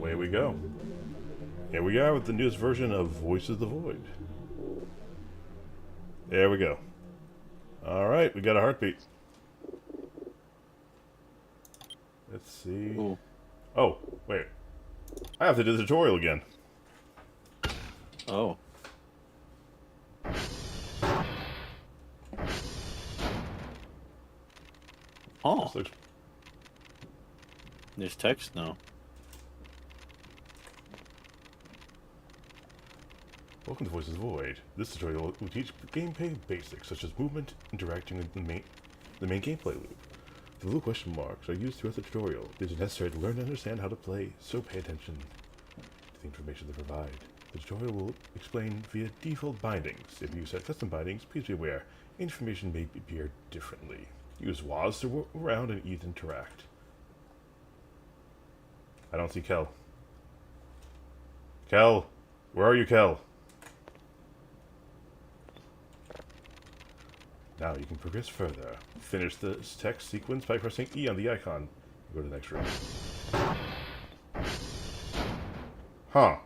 away we go. Here we are with the newest version of Voice of the Void. There we go. Alright, we got a heartbeat. Let's see. Ooh. Oh, wait. I have to do the tutorial again. Oh. Oh. This looks... There's text now. Welcome to Voice of the Void. This tutorial will teach gameplay basics such as movement, interacting with the main gameplay loop. The little question marks are used throughout the tutorial. It is necessary to learn and understand how to play, so pay attention to the information they provide. The tutorial will explain via default bindings. If you set custom bindings, please be aware information may appear differently. Use WAS to walk around and E to interact. I don't see Kel. Kel! Where are you, Kel? Now you can progress further. Finish this text sequence by pressing E on the icon. Go to the next room. Huh.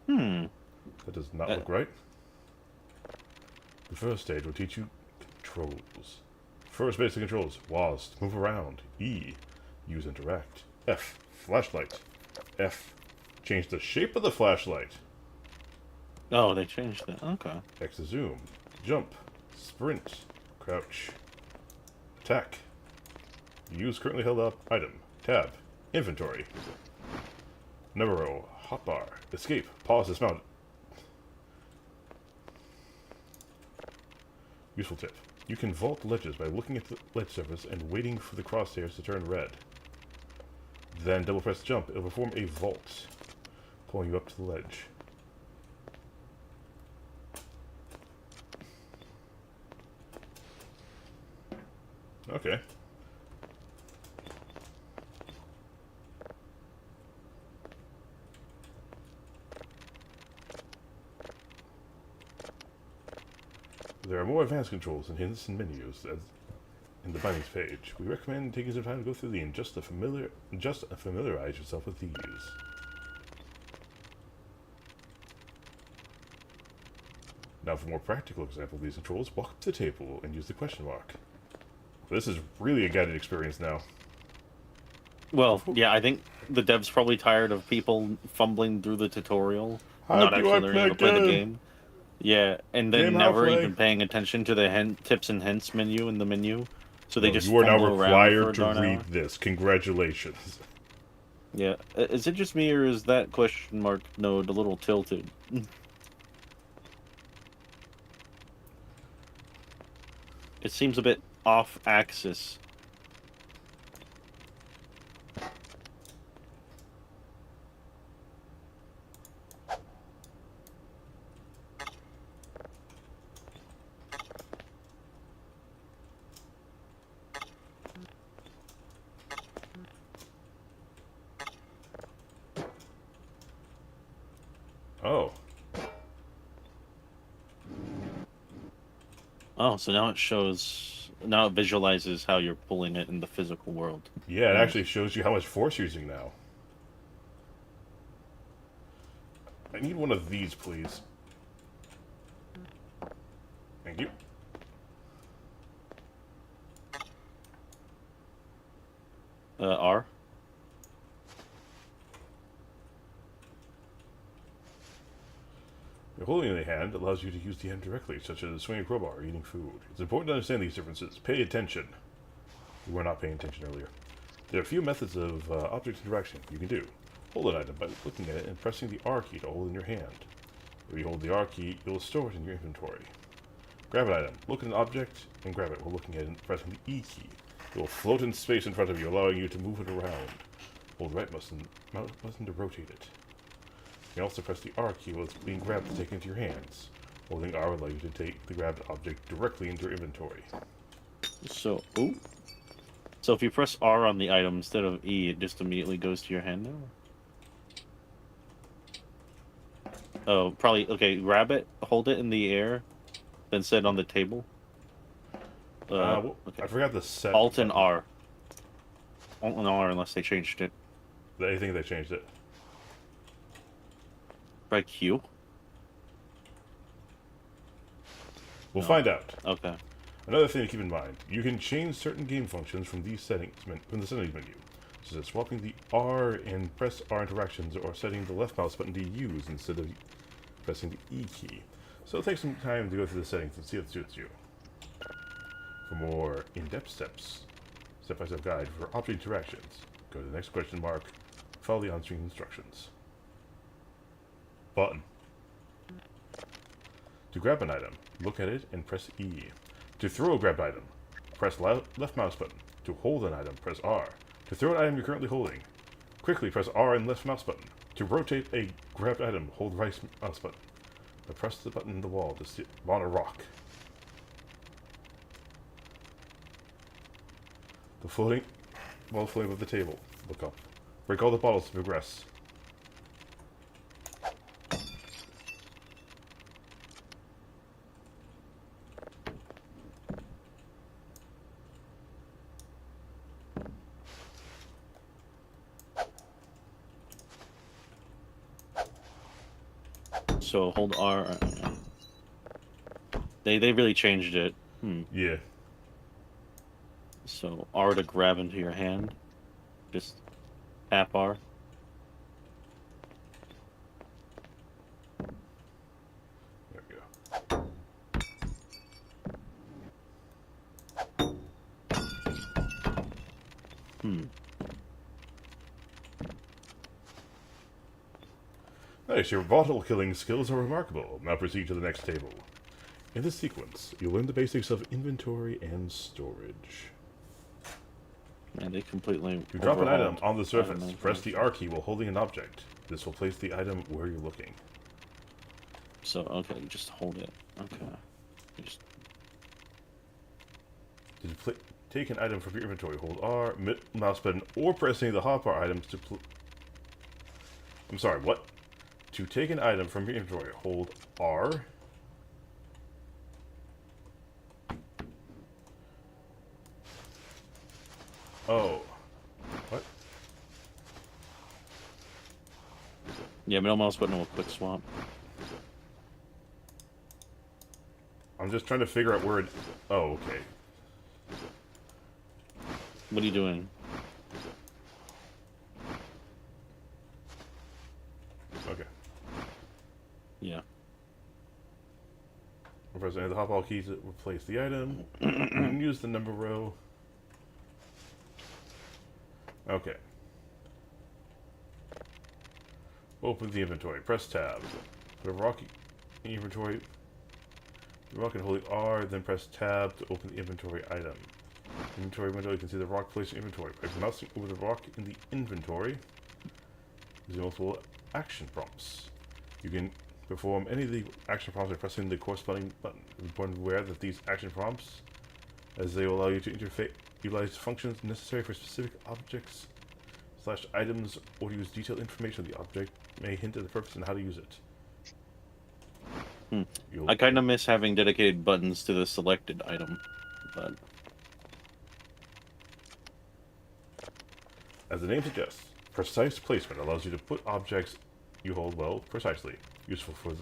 That does not look right. The first stage will teach you controls. First basic controls. WAS to move around. E. Use interact. F. Flashlight. F. Change the shape of the flashlight. Oh, they changed it. Okay. X to zoom. Jump. Sprint. Crouch. Attack. Use currently held up item. Tab. Inventory. Number row. Hotbar. Escape. Pause dismount. Useful tip. You can vault ledges by looking at the ledge surface and waiting for the crosshairs to turn red. Then double press jump. It will perform a vault, pulling you up to the ledge. Okay. There are more advanced controls and hints and menus as in the bindings page. We recommend taking some time to go through them just to familiarize yourself with these. Now for a more practical example of these controls, walk up to the table and use the question mark. This is really a guided experience now. Well, yeah, I think the devs probably tired of people fumbling through the tutorial, not actually learning how to play the game. Yeah, and then never even paying attention to the tips and hints menu in the menu. So they just you are now fumble required to around read this. Congratulations. Yeah, is it just me or is that question mark node a little tilted? It seems a bit off axis. Oh. Oh, so now now it visualizes how you're pulling it in the physical world. Yeah, it actually shows you how much force you're using now. I need one of these, please. Thank you. R? Holding it in the hand allows you to use the hand directly, such as swinging a crowbar or eating food. It's important to understand these differences. Pay attention. We were not paying attention earlier. There are a few methods of object interaction you can do. Hold an item by looking at it and pressing the R key to hold in your hand. If you hold the R key, it will store it in your inventory. Grab an item. Look at an object and grab it while looking at it and pressing the E key. It will float in space in front of you, allowing you to move it around. Hold the right button to rotate it. You can also press the R key while it's being grabbed to take it into your hands. Holding R will allow you to take the grabbed object directly into your inventory. So if you press R on the item instead of E, it just immediately goes to your hand now? Oh, probably, okay, grab it, hold it in the air, then set it on the table. Okay. I forgot the set. Alt and R. Alt and R unless they changed it. I think they changed it. By Q? We'll find out. Okay. Another thing to keep in mind, you can change certain game functions from these settings from the settings menu, such as swapping the R and press R interactions or setting the left mouse button to use instead of pressing the E key. So take some time to go through the settings and see what suits you. For more in-depth step-by-step guide for object interactions, go to the next question mark, follow the on-screen instructions. Button. To grab an item, look at it and press E. To throw a grabbed item, press left mouse button. To hold an item, press R. To throw an item you're currently holding, quickly press R and left mouse button. To rotate a grabbed item, hold right mouse button. Now press the button in the wall to sit on a rock. While floating above the table, look up. Break all the bottles to progress. So hold R. They really changed it. Yeah. So R to grab into your hand. Just tap R. There we go. Nice, your bottle killing skills are remarkable. Now proceed to the next table. In this sequence, you'll learn the basics of inventory and storage. And they completely. To drop an item on the surface, press the R key while holding an object. This will place the item where you're looking. So, okay, just hold it. Okay. Just... To take an item from your inventory, hold R, mouse button, or press any of the hotbar items to I'm sorry, what? To take an item from your inventory, hold R. Oh. What? Yeah, middle mouse button will quick swap. I'm just trying to figure out where it... Oh, okay. What are you doing? Okay. Yeah. We'll press any of the hotbar keys to replace the item. You can use the number row. Okay. Open the inventory. Press tab. Put a rock in inventory. The rock and hold R, then press tab to open the inventory item. Inventory window, you can see the rock placed in inventory. By mousing over the rock in the inventory, there's multiple action prompts. You can perform any of the action prompts by pressing the corresponding button. It's important to be aware that these action prompts, as they will allow you to utilize functions necessary for specific objects / items, or to use detailed information of the object, may hint at the purpose and how to use it. I kind of miss having dedicated buttons to the selected item, but... As the name suggests, precise placement allows you to put objects you hold well precisely. Useful for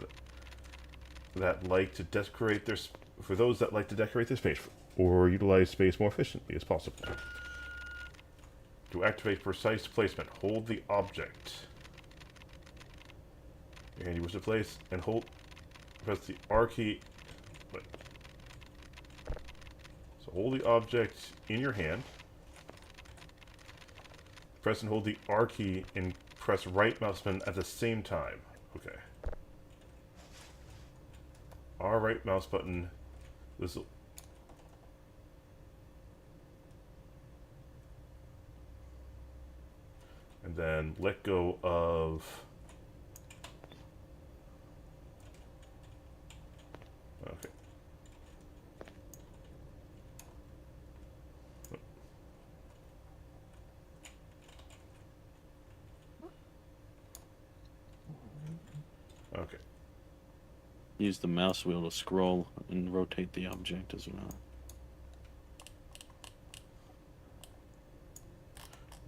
that like to decorate their for those that like to decorate their space or utilize space more efficiently as possible. To activate precise placement, hold the object. And you wish to place and press the R key. So hold the object in your hand. Press and hold the R key and press right mouse button at the same time. Okay. R right mouse button. This will... And then let go of... Okay. Okay. Use the mouse wheel to scroll and rotate the object as well.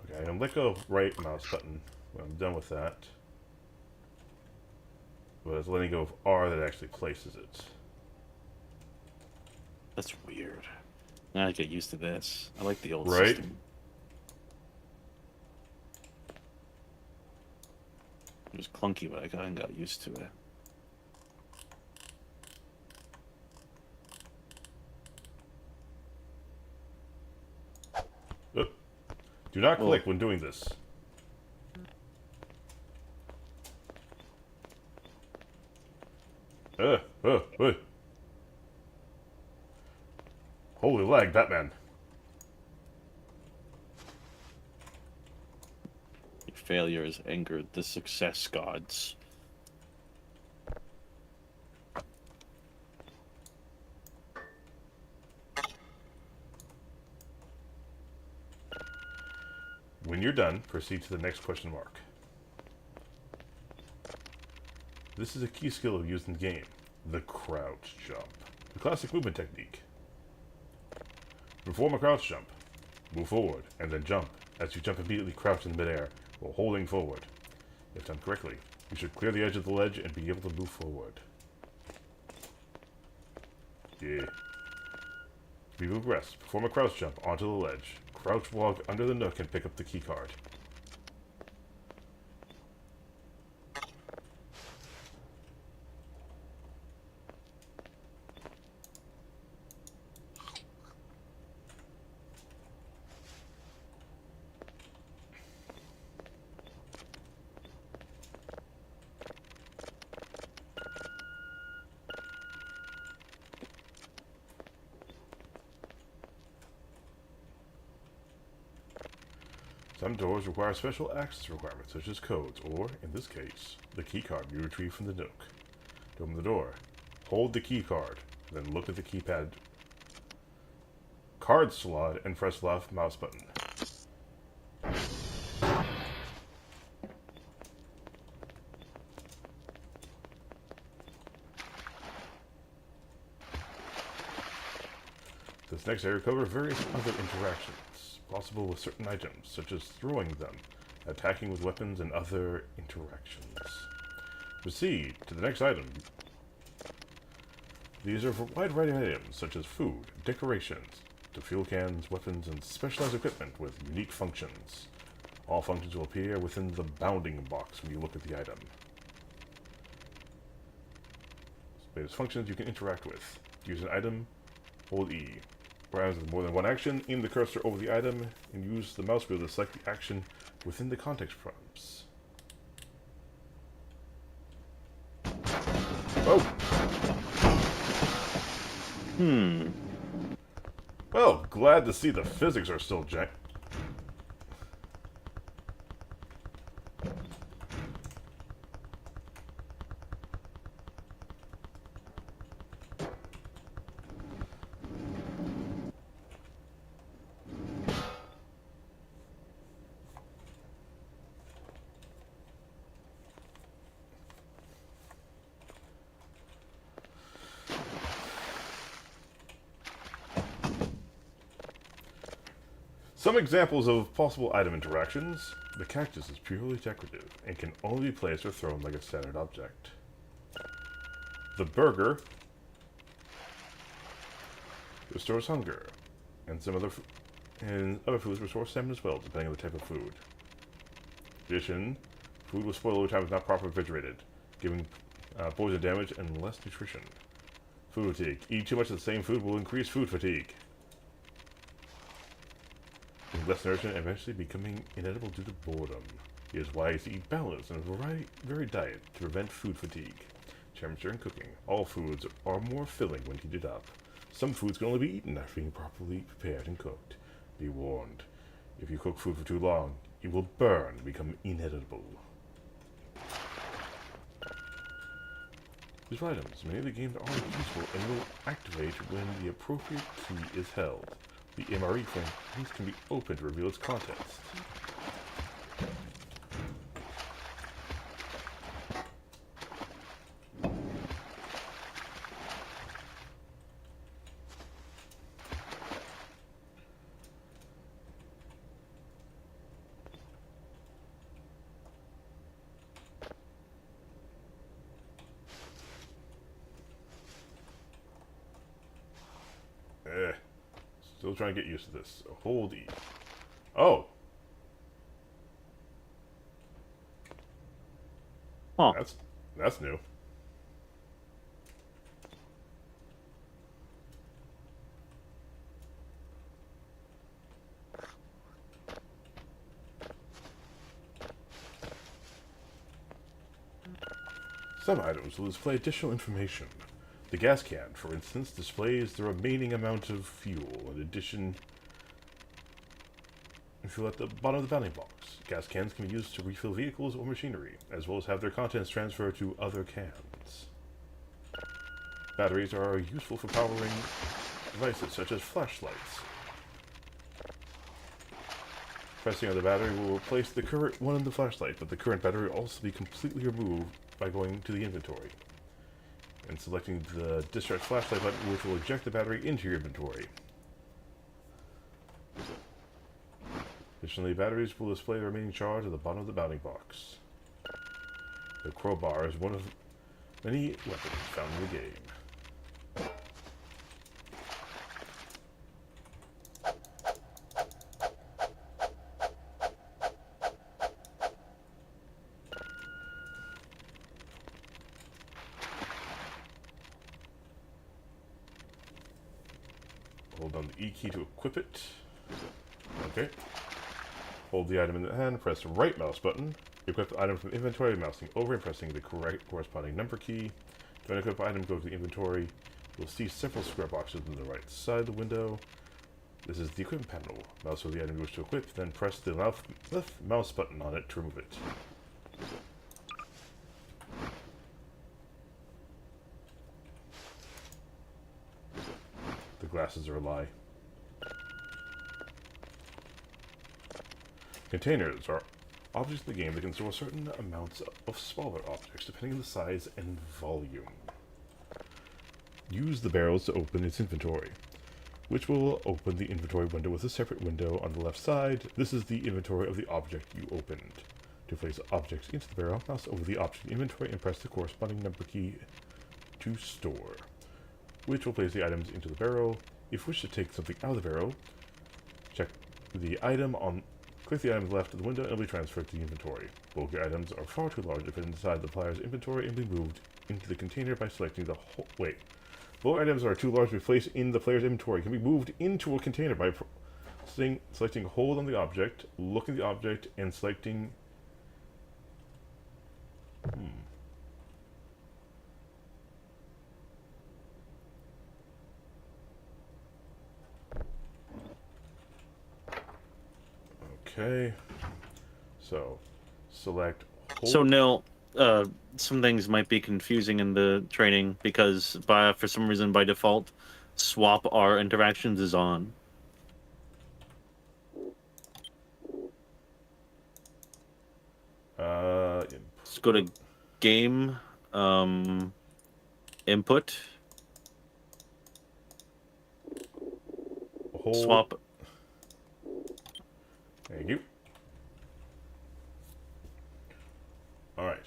Okay, and let go of right mouse button when I'm done with that. but it's letting go of R that actually places it. That's weird. I gotta get used to this. I like the old right? system. It was clunky, but I kind of got used to it. Do not click when doing this. Holy lag, Batman. Your failure has angered the success gods. When you're done, proceed to the next question mark. This is a key skill used in the game. The crouch jump. The classic movement technique. Perform a crouch jump. Move forward, and then jump. As you jump, immediately crouch in midair, while holding forward. If done correctly, you should clear the edge of the ledge and be able to move forward. Yeah. To be progressed, perform a crouch jump onto the ledge. Crouch walk under the nook and pick up the key card. Some doors require special access requirements, such as codes, or, in this case, the keycard you retrieve from the nook. To open the door, hold the keycard, then look at the keypad card slot and press left mouse button. This next area covers various other interactions, possible with certain items, such as throwing them, attacking with weapons, and other interactions. Proceed to the next item. These are for a wide variety of items, such as food, decorations, to fuel cans, weapons, and specialized equipment with unique functions. All functions will appear within the bounding box when you look at the item. Various functions you can interact with. Use an item, hold E. Perhaps with more than one action, aim the cursor over the item, and use the mouse wheel to select the action within the context prompts. Oh! Well, glad to see the physics are still jank. Some examples of possible item interactions. The cactus is purely decorative and can only be placed or thrown like a standard object. The burger restores hunger, and other foods restore stamina as well, depending on the type of food. In addition, food will spoil over time if not properly refrigerated, giving poison damage and less nutrition. Food fatigue. Eating too much of the same food will increase food fatigue. Less nourishment and eventually becoming inedible due to boredom. It is wise to eat balanced and a varied diet to prevent food fatigue. Temperature and cooking. All foods are more filling when heated up. Some foods can only be eaten after being properly prepared and cooked. Be warned, if you cook food for too long, it will burn and become inedible. These items, many of the games are useful and will activate when the appropriate key is held. The MRE frame can be opened to reveal its contents. Still trying to get used to this. So hold E. Oh! Huh. That's new. Some items will display additional information. The gas can, for instance, displays the remaining amount of fuel. In addition, fuel at the bottom of the bounding box. Gas cans can be used to refill vehicles or machinery, as well as have their contents transferred to other cans. Batteries are useful for powering devices such as flashlights. Pressing on the battery will replace the current one in the flashlight, but the current battery will also be completely removed by going to the inventory and selecting the discharge flashlight button, which will eject the battery into your inventory. Additionally, batteries will display the remaining charge at the bottom of the bounding box. The crowbar is one of many weapons found in the game. Hold down the E key to equip it. Okay. Hold the item in the hand, press the right mouse button. Equip the item from inventory, mousing over and pressing the corresponding number key. To unequip item, go to the inventory. You'll see several square boxes on the right side of the window. This is the equipment panel. Mouse over the item you wish to equip, then press the left mouse button on it to remove it. The glasses are a lie. Containers are objects in the game that can store certain amounts of smaller objects, depending on the size and volume. Use the barrels to open its inventory, which will open the inventory window with a separate window on the left side. This is the inventory of the object you opened. To place objects into the barrel, mouse over the object inventory and press the corresponding number key to store, which will place the items into the barrel. If you wish to take something out of the barrel, click the item on left of the window and it will be transferred to the inventory. Bulky items are far too large to fit inside the player's inventory and be moved into the container by selecting the whole... Wait. Bulky items are too large to be placed in the player's inventory. Can be moved into a container by selecting hold on the object, looking at the object, and selecting... Okay, so select hold. So Nil, some things might be confusing in the training because for some reason by default, swap our interactions is on. Let's go to game, input, hold. Swap. Thank you. Alright.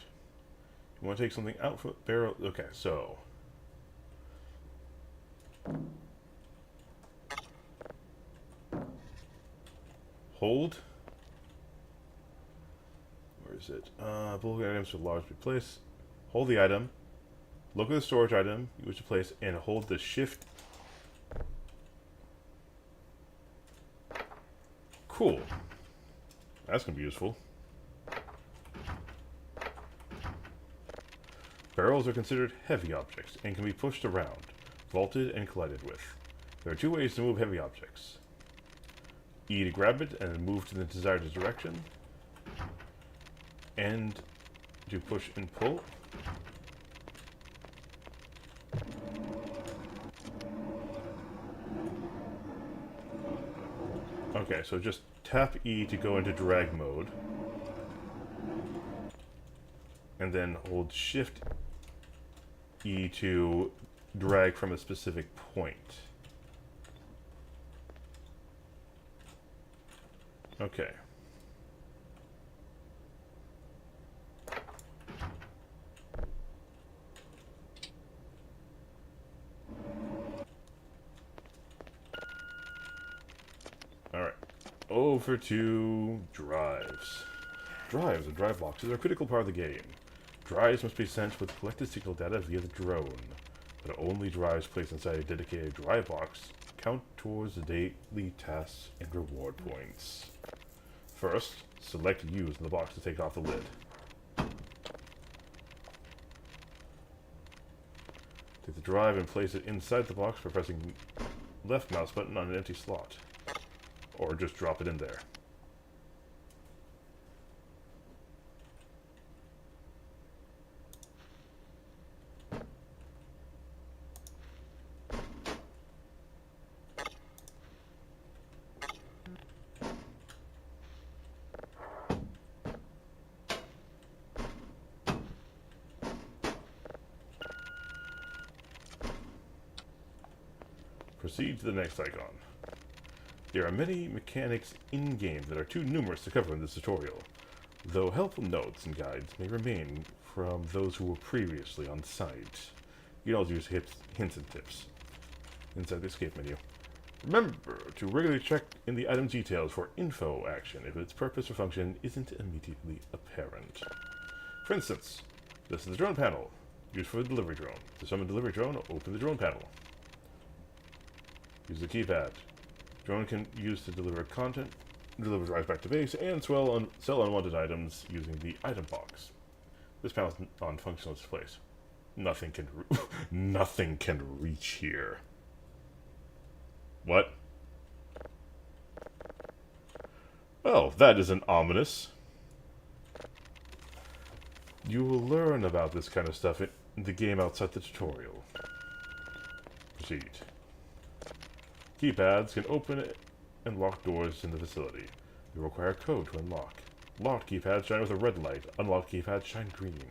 You want to take something out from the barrel? Okay, so... hold. Where is it? Bulky items should largely place. Hold the item. Look at the storage item you wish to place and hold the shift. Cool. That's going to be useful. Barrels are considered heavy objects and can be pushed around, vaulted, and collided with. There are two ways to move heavy objects. E to grab it and move to the desired direction, and to push and pull. Okay, so just tap E to go into drag mode, and then hold Shift E to drag from a specific point. Okay. over to drives. Drives and drive boxes are a critical part of the game. Drives must be sent with collected signal data via the drone, but only drives placed inside a dedicated drive box count towards the daily tasks and reward points. First, select Use in the box to take off the lid. Take the drive and place it inside the box by pressing left mouse button on an empty slot, or just drop it in there. Proceed to the next icon. There are many mechanics in-game that are too numerous to cover in this tutorial, though helpful notes and guides may remain from those who were previously on site. You can also use hints and tips inside the escape menu. Remember to regularly check in the item details for info action if its purpose or function isn't immediately apparent. For instance, this is the drone panel, used for the delivery drone. To summon the delivery drone, open the drone panel. Use the keypad. Drone can use to deliver content, deliver drives back to base, and sell unwanted items using the item box. This panel is on functional displays. Nothing can reach here. What? Well, that isn't ominous. You will learn about this kind of stuff in the game outside the tutorial. Proceed. Keypads can open and lock doors in the facility. You require a code to unlock. Locked keypads shine with a red light. Unlocked keypads shine green.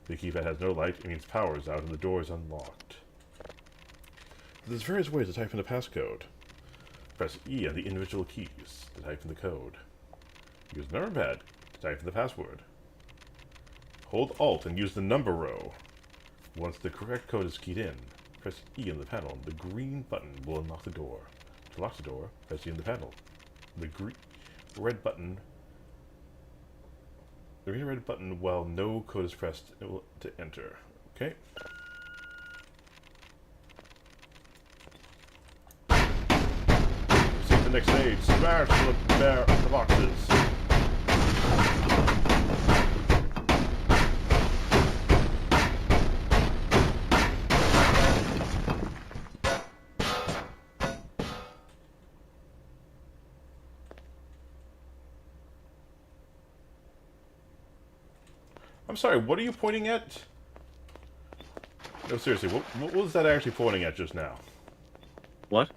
If the keypad has no light, it means power is out and the door is unlocked. There's various ways to type in a passcode. Press E on the individual keys to type in the code. Use the number pad to type in the password. Hold Alt and use the number row. Once the correct code is keyed in, press E on the panel. The green button will unlock the door. To lock the door, press E on the panel. The red button while no code is pressed to enter. Okay. Proceed to the next stage. Smash the boxes. I'm sorry, what are you pointing at? No, seriously, what was that actually pointing at just now? What?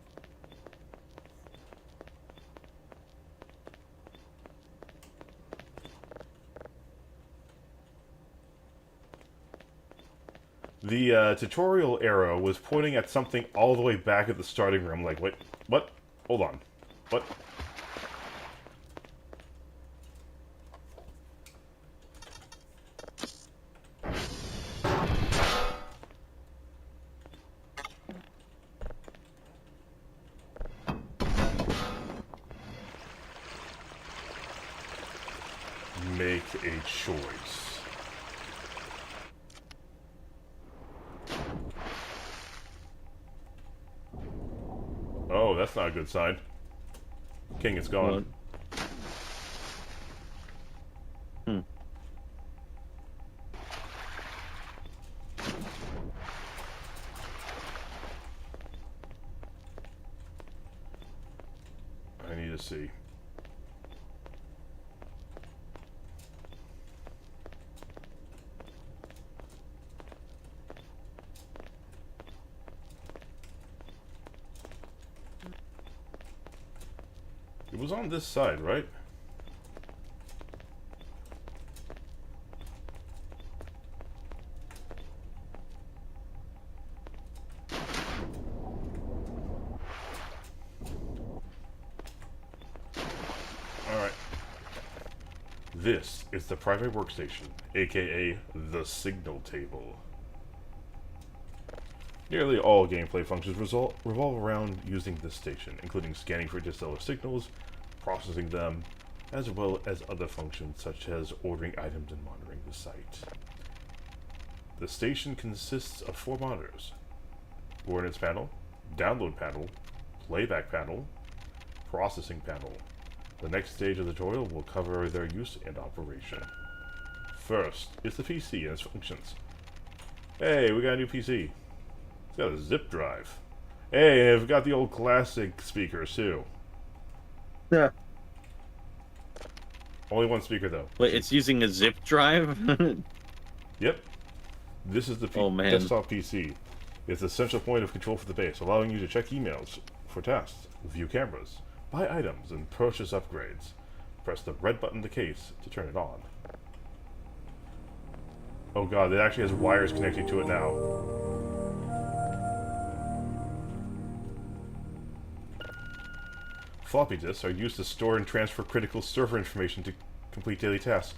The tutorial arrow was pointing at something all the way back at the starting room. Like, wait, what? Hold on. What? Make a choice. Oh, that's not a good sign. King is gone. What? I need to see. It was on this side, right? Alright. This is the private workstation, aka the signal table. Nearly all gameplay functions revolve around using this station, including scanning for interstellar signals, processing them, as well as other functions such as ordering items and monitoring the site. The station consists of 4 monitors: coordinates panel, download panel, playback panel, processing panel. The next stage of the tutorial will cover their use and operation. First is the PC and its functions. Hey, we got a new PC. It's got a zip drive. Hey, I've got the old classic speakers too. Yeah. Only one speaker though. Wait, it's using a zip drive? Yep. This is the desktop PC. It's the central point of control for the base, allowing you to check emails for tasks, view cameras, buy items, and purchase upgrades. Press the red button in the case to turn it on. Oh god, it actually has wires connecting to it now. Floppy disks are used to store and transfer critical server information to complete daily tasks.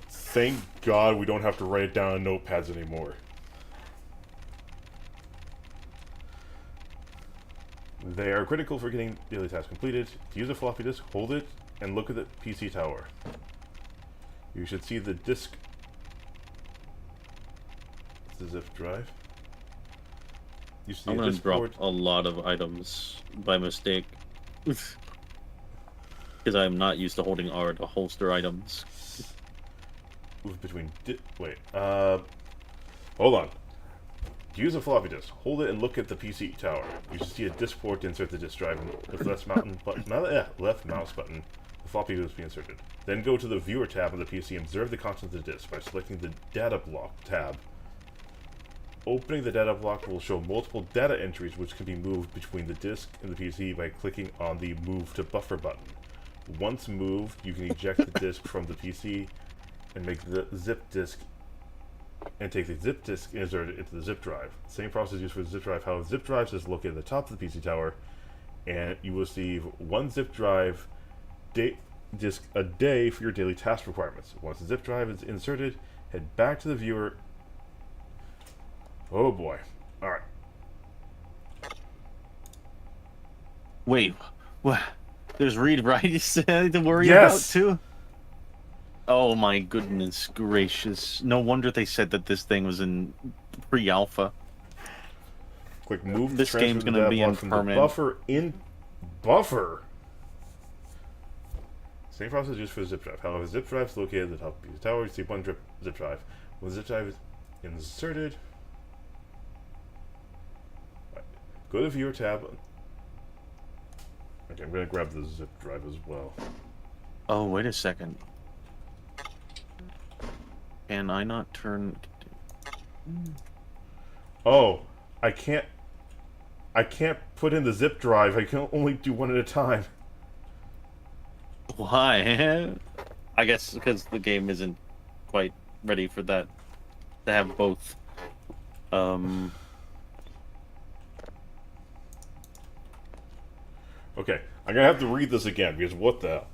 Thank God we don't have to write it down on notepads anymore. They are critical for getting daily tasks completed. To use a floppy disk, hold it and look at the PC tower. You should see the disk. It's the zip drive. I'm gonna drop a lot of items by mistake. Because I'm not used to holding R to holster items. Move between wait, hold on. To use a floppy disk, hold it and look at the PC tower. You should see a disk port to insert the disk drive with the left mouse button. The floppy disk will be inserted. Then go to the viewer tab on the PC and observe the contents of the disk by selecting the data block tab. Opening the data block will show multiple data entries which can be moved between the disk and the PC by clicking on the Move to Buffer button. Once moved, you can eject the disk from the PC and make the zip disk and take the zip disk and insert it into the zip drive. Same process used for the zip drive. However, zip drives is located at the top of the PC tower, and you will receive 1 zip drive disk a day for your daily task requirements. Once the zip drive is inserted, head back to the viewer. Oh boy. Alright. Wait, what? There's read-writes to worry about too? Oh my goodness gracious. No wonder they said that this thing was in pre-alpha. Click move. This game's gonna be in permanent. Buffer? Same process used for the zip drive. However, zip drive is located at the top of the tower. You see 1 zip drive. When the zip drive is inserted, go to the viewer tab. Okay, I'm gonna grab the zip drive as well. Oh, wait a second. Can I not turn... Oh, I can't put in the zip drive. I can only do 1 at a time. Why? I guess because the game isn't quite ready for that. To have both. Okay, I'm gonna have to read this again because what the hell?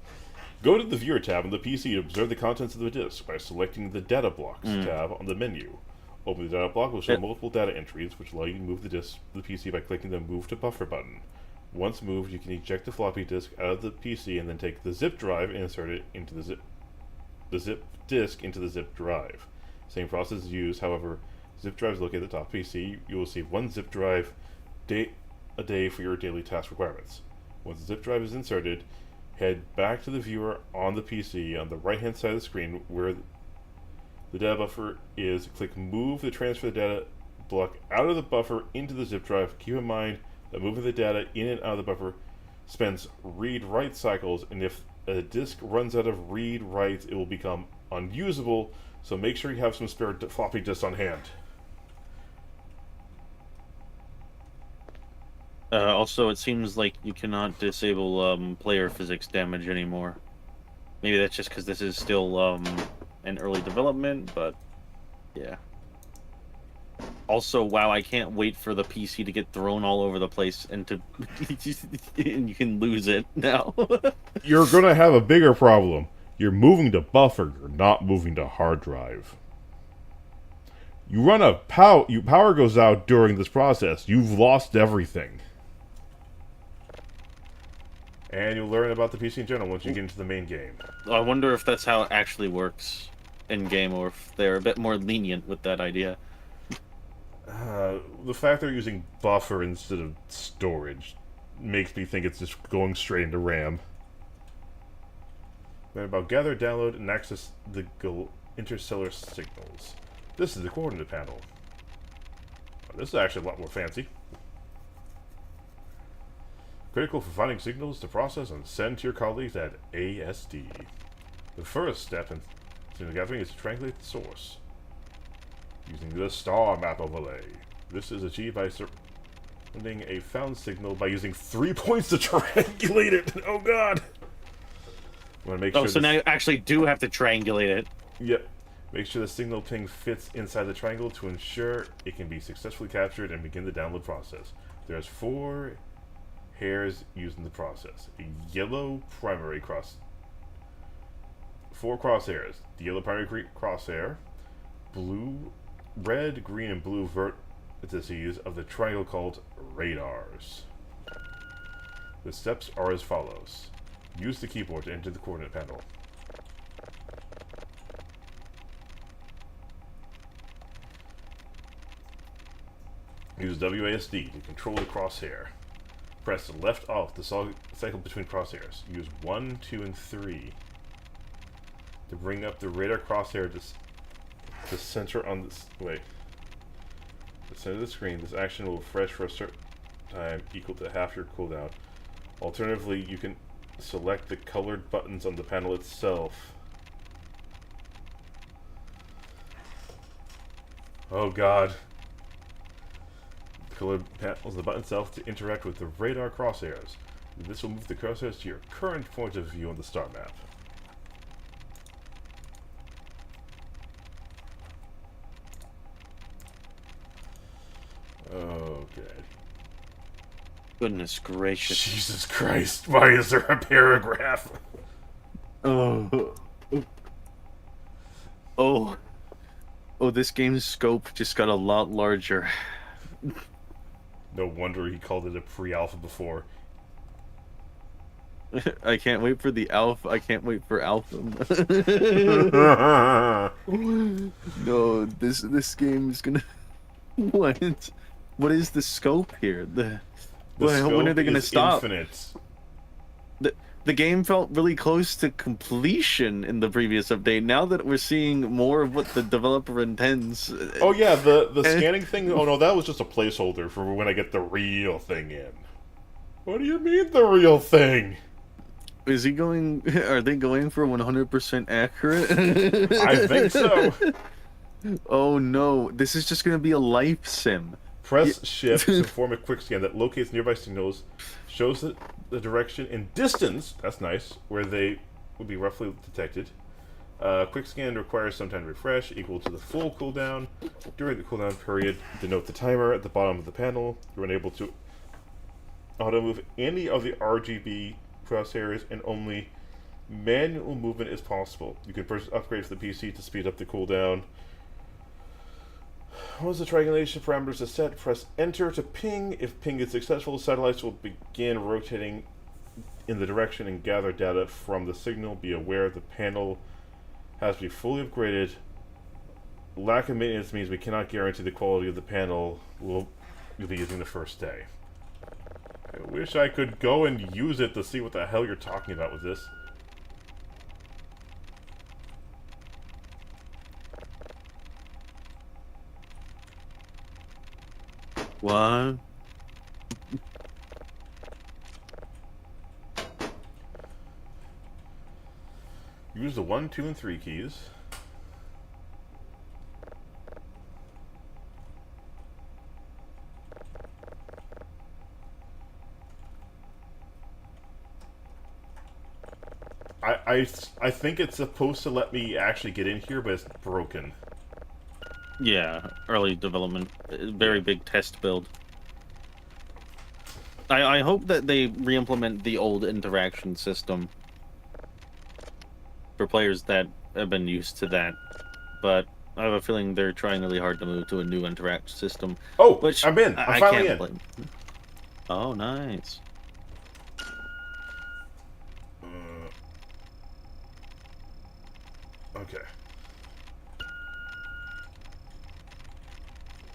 Go to the viewer tab on the PC to observe the contents of the disk by selecting the data blocks tab on the menu. Open the data block will show multiple data entries which allow you to move the disk to the PC by clicking the Move to Buffer button. Once moved, you can eject the floppy disk out of the PC and then take the zip drive and insert it into the zip disk into the zip drive. Same process is used, however, zip drive is located at the top of the PC. You will receive 1 zip drive a day for your daily task requirements. Once the zip drive is inserted, head back to the viewer on the PC on the right hand side of the screen where the data buffer is. Click Move to transfer the data block out of the buffer into the zip drive. Keep in mind that moving the data in and out of the buffer spends read-write cycles, and if a disk runs out of read-writes, it will become unusable, so make sure you have some spare floppy disks on hand. Also, it seems like you cannot disable player physics damage anymore. Maybe that's just because this is still in early development, but yeah. Also, wow, I can't wait for the PC to get thrown all over the place and to and you can lose it now. You're gonna have a bigger problem. You're moving to buffer, you're not moving to hard drive. You run a power goes out during this process, you've lost everything. And you'll learn about the PC in general once you get into the main game. I wonder if that's how it actually works in-game, or if they're a bit more lenient with that idea. The fact they're using buffer instead of storage makes me think it's just going straight into RAM. Then about gather, download, and access the interstellar signals. This is the coordinate panel. This is actually a lot more fancy. Critical for finding signals to process and send to your colleagues at ASD. The first step in signal gathering is to triangulate the source using the star map overlay. This is achieved by surrounding a found signal by using 3 points to triangulate it. Oh god! Want to make sure. So now you actually do have to triangulate it. Yep. Make sure the signal ping fits inside the triangle to ensure it can be successfully captured and begin the download process. There's 4 hairs used in the process. A yellow primary 4 crosshairs. The yellow primary crosshair, red, green, and blue vertices of the triangle called radars. The steps are as follows. Use the keyboard to enter the coordinate panel. Use WASD to control the crosshair. Press left off to cycle between crosshairs. Use 1, 2, and 3 to bring up the radar crosshair to center on this. Wait. The center of the screen. This action will refresh for a certain time equal to half your cooldown. Alternatively, you can select the colored buttons on the panel itself. Oh god. The colored panels, the button itself, to interact with the radar crosshairs. This will move the crosshairs to your current point of view on the star map. Okay. Goodness gracious. Jesus Christ, why is there a paragraph? Oh, this game's scope just got a lot larger. No wonder he called it a pre-alpha before. I can't wait for the alpha. I can't wait for alpha. No, this game is gonna. What is the scope here? When are they gonna stop? Infinite. The game felt really close to completion in the previous update. Now that we're seeing more of what the developer intends. Oh yeah, the scanning thing. Oh no, that was just a placeholder for when I get the real thing in. What do you mean the real thing? Is he going? Are they going for 100% accurate? I think so. Oh no, this is just gonna be a life sim. Press shift to form a quick scan that locates nearby signals, shows the direction and distance, that's nice, where they would be roughly detected. Quick scan requires some time to refresh, equal to the full cooldown. During the cooldown period, denote the timer at the bottom of the panel. You're unable to auto-move any of the RGB crosshairs, and only manual movement is possible. You can purchase upgrades for the PC to speed up the cooldown. Once the triangulation parameters are set, press enter to ping. If ping is successful, satellites will begin rotating in the direction and gather data from the signal. Be aware the panel has to be fully upgraded. Lack of maintenance means we cannot guarantee the quality of the panel you'll be using the first day. I wish I could go and use it to see what the hell you're talking about with this. What? Use the 1, 2, and 3 keys. I think it's supposed to let me actually get in here, but it's broken. Yeah, early development, very big test build. I hope that they re-implement the old interaction system for players that have been used to that, but I have a feeling they're trying really hard to move to a new interact system. Oh, which I'm in. I'm finally in. Oh, nice. Okay.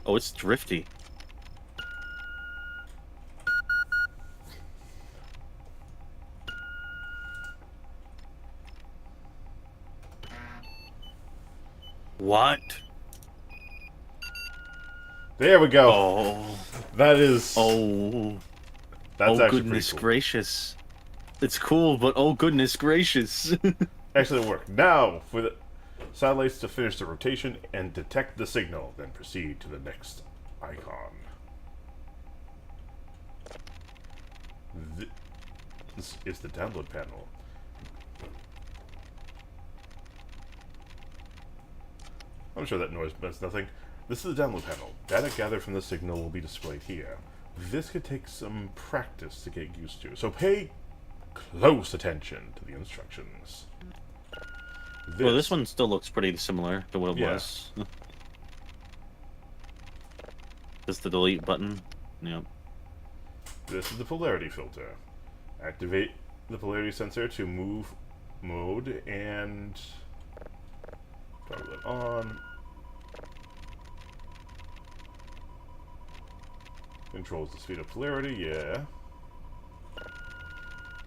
Oh, it's drifty. What? There we go. Oh. That is... Oh. That's oh, actually goodness pretty cool. gracious. It's cool, but oh, goodness gracious. Excellent work. Now, for the satellites to finish the rotation and detect the signal, then proceed to the next icon. This is the download panel. I'm sure that noise means nothing. This is the download panel. Data gathered from the signal will be displayed here. This could take some practice to get used to, so pay close attention to the instructions. Well, this one still looks pretty similar to what it was. Just the delete button. Yep. This is the polarity filter. Activate the polarity sensor to move mode and toggle it on. Controls the speed of polarity, yeah.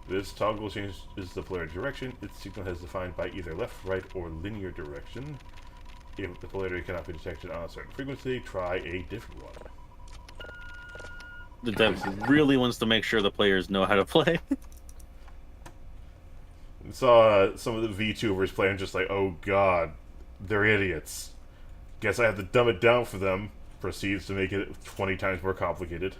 This toggle changes the polarity direction. Its signal has defined by either left, right, or linear direction. If the polarity cannot be detected on a certain frequency, try a different one. The dev really wants to make sure the players know how to play. I saw some of the VTubers playing just like, oh god, they're idiots. Guess I have to dumb it down for them. Proceeds to make it 20 times more complicated.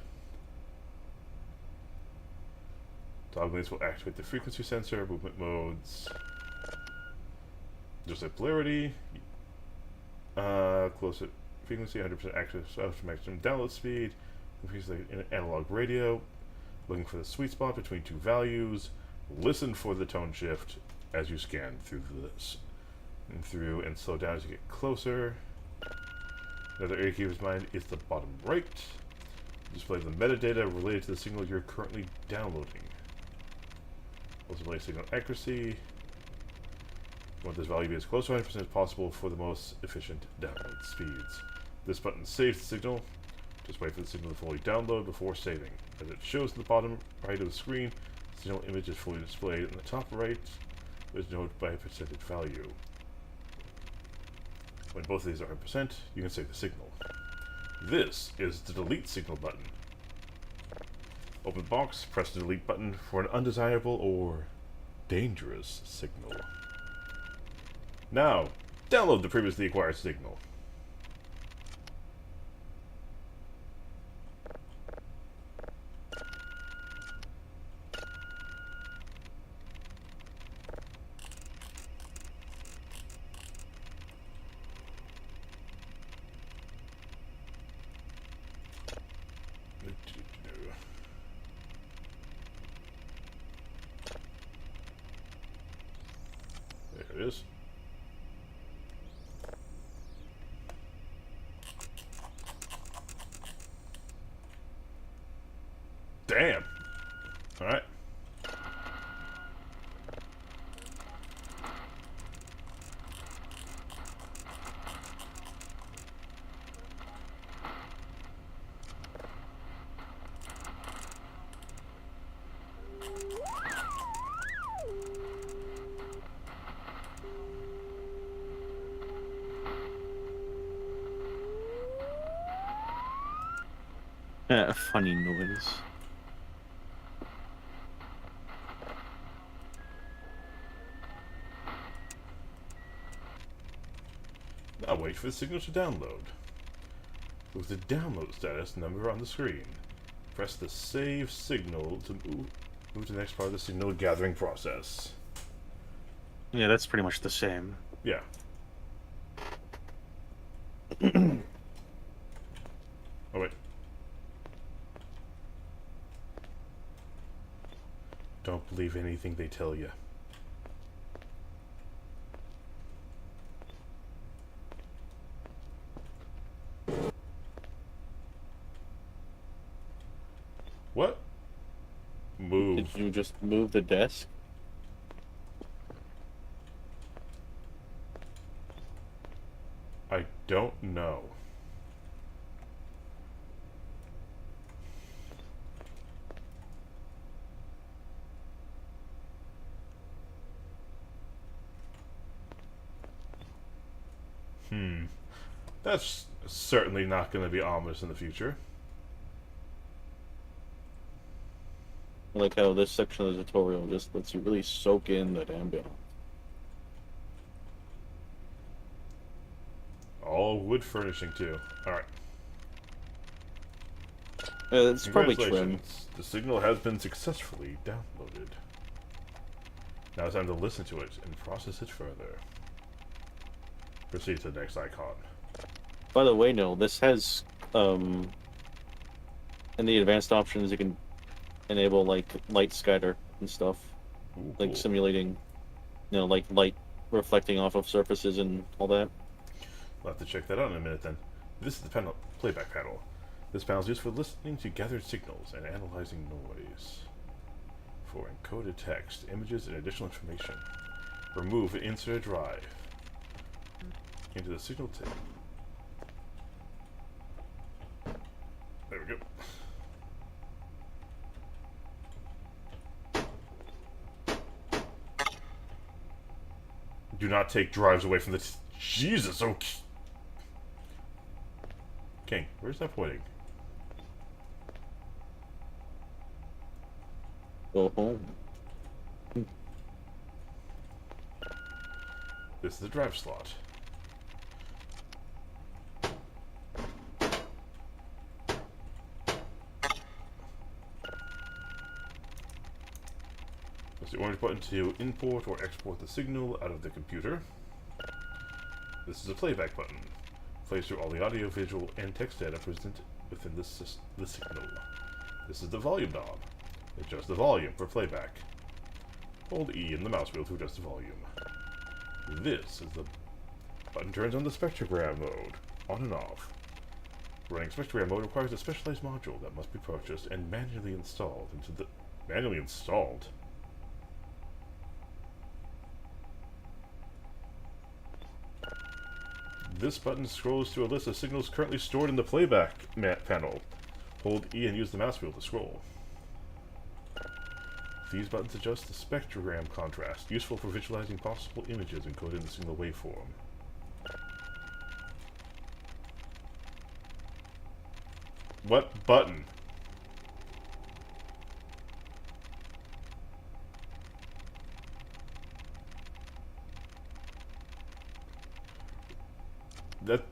Toggling this will activate the frequency sensor, movement modes. Just like polarity. Close it. Frequency, 100% active maximum download speed. Increase the analog radio. Looking for the sweet spot between two values. Listen for the tone shift as you scan through this. And slow down as you get closer. Another area to keep in mind is the bottom right. Display the metadata related to the signal you're currently downloading. Also display signal accuracy. You want this value to be as close to 100% as possible for the most efficient download speeds. This button saves the signal. Just wait for the signal to fully download before saving. As it shows in the bottom right of the screen, the signal image is fully displayed in the top right. There's noted by a percentage value. When both of these are 100%, you can save the signal. This is the delete signal button. Open the box, press the delete button for an undesirable or dangerous signal. Now, download the previously acquired signal. There it is. Damn. Alright. Funny noise. Now wait for the signal to download. With the download status number on the screen, press the save signal to move to the next part of the signal gathering process. Yeah, that's pretty much the same. Yeah. Oh wait. Don't believe anything they tell you. What? Move. Did you just move the desk? don't know. That's certainly not going to be ominous in the future. I like how this section of the tutorial just lets you really soak in that ambience. All wood furnishing too. Alright. It's probably trim. Congratulations. The signal has been successfully downloaded. Now it's time to listen to it and process it further. Proceed to the next icon. By the way, no, this has in the advanced options you can enable like light scatter and stuff. Ooh, like cool. simulating, like light reflecting off of surfaces and all that. We'll have to check that out in a minute then. This is the playback panel. This panel is used for listening to gathered signals and analyzing noise. For encoded text, images, and additional information. Remove and insert a drive into the signal tape. There we go. Do not take drives away from the... Jesus, okay. King, where's that pointing? Go home. This is the drive slot. Press the orange button to import or export the signal out of the computer. This is a playback button. Plays through all the audio, visual, and text data present within the signal. This is the volume knob. Adjust the volume for playback. Hold E in the mouse wheel to adjust the volume. This is the button turns on the spectrogram mode, on and off. Running spectrogram mode requires a specialized module that must be purchased and manually installed into the... Manually installed? This button scrolls through a list of signals currently stored in the playback panel. Hold E and use the mouse wheel to scroll. These buttons adjust the spectrogram contrast, useful for visualizing possible images encoded in the signal waveform. What button?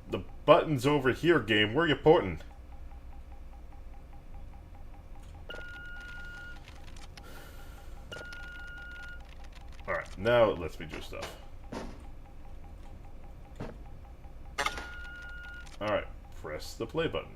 The button's over here, game. Where are you pointing? Alright, now it lets me do stuff. Alright, press the play button.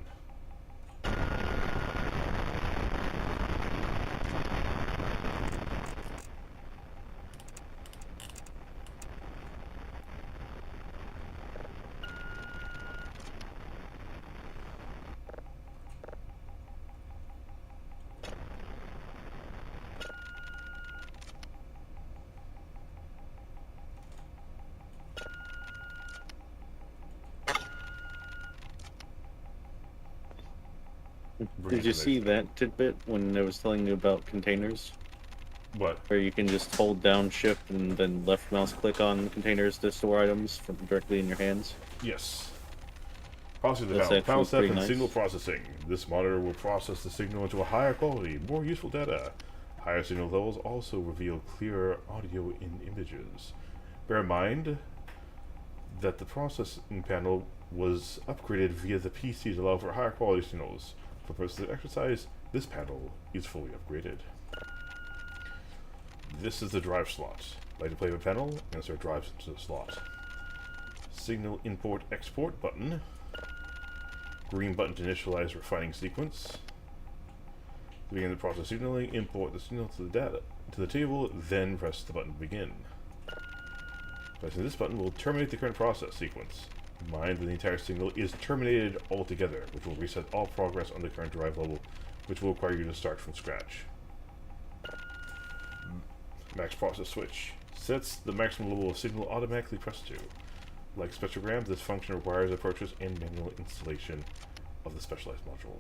Did you see that tidbit when I was telling you about containers? What? Where you can just hold down shift and then left mouse click on containers to store items from directly in your hands? Yes. Processing the That's panel. Panel actually step pretty and nice. signal processing. This monitor will process the signal into a higher quality, more useful data. Higher signal levels also reveal clearer audio in images. Bear in mind that the processing panel was upgraded via the PC to allow for higher quality signals. For purposes of exercise, this panel is fully upgraded. This is the drive slot. Light the playback panel, insert drives into the slot. Signal import export button. Green button to initialize refining sequence. To begin the process signaling, import the signal to the table, then press the button to begin. Pressing this button will terminate the current process sequence. Mind that the entire signal is terminated altogether, which will reset all progress on the current drive level, which will require you to start from scratch. Max process switch. Sets the maximum level of signal automatically pressed to. Like spectrograms, this function requires a purchase and manual installation of the specialized module.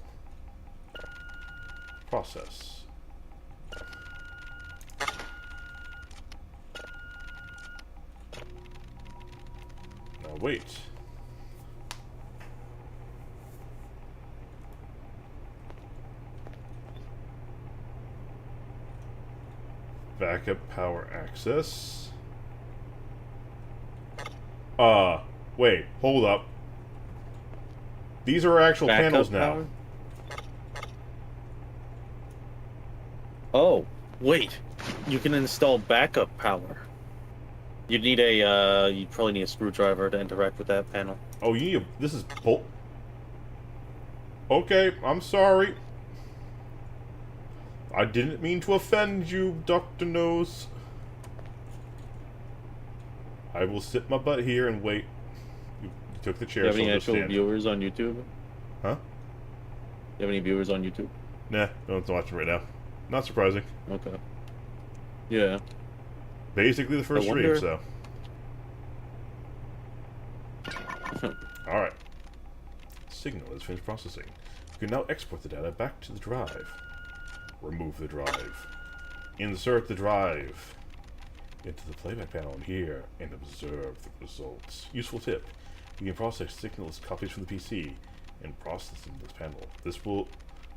Process. Now wait. Backup power access. Wait, hold up. These are actual Backup panels now. power? Oh, wait. You can install backup power. You'd need you'd probably need a screwdriver to interact with that panel. Oh, you need a, this is bolt. Okay, I'm sorry. I didn't mean to offend you, Dr. Nose. I will sit my butt here and wait. You took the chair. Do you have so any I'll actual stand. viewers on YouTube? Huh? You have any viewers on YouTube? Nah, no one's watching right now. Not surprising. Okay. Yeah. Basically the first stream, so. Alright. Signal is finished processing. You can now export the data back to the drive. Remove the drive. Insert the drive into the playback panel here and observe the results. Useful tip. You can process signal as copies from the PC and process them in this panel. This will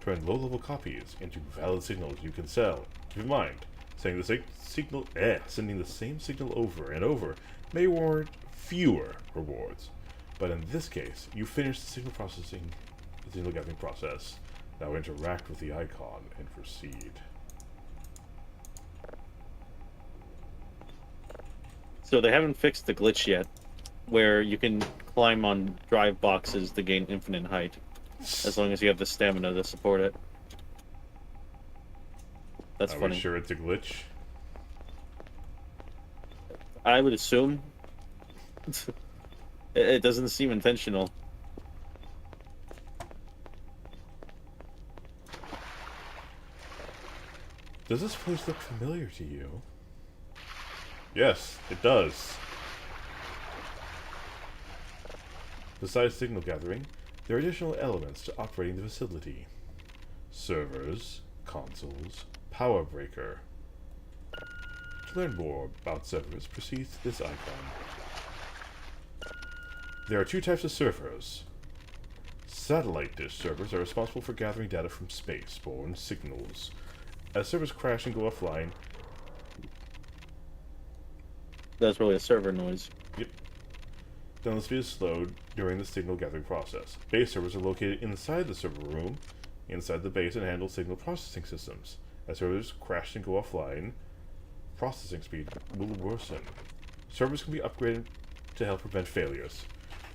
turn low-level copies into valid signals you can sell. Keep in mind, sending the same signal over and over may warrant fewer rewards. But in this case, you finish the signal gathering process. Now interact with the icon and proceed. So they haven't fixed the glitch yet, where you can climb on drive boxes to gain infinite height, as long as you have the stamina to support it. That's Are funny. we sure it's a glitch? I would assume. It doesn't seem intentional. Does this place look familiar to you? Yes, it does. Besides signal gathering, there are additional elements to operating the facility. Servers, consoles, power breaker. To learn more about servers, proceed to this icon. There are two types of servers. Satellite dish servers are responsible for gathering data from space-borne signals. As servers crash and go offline... That's really a server noise. Yep. Download speed is slowed during the signal gathering process. Base servers are located inside the server room, inside the base, and handle signal processing systems. As servers crash and go offline, processing speed will worsen. Servers can be upgraded to help prevent failures,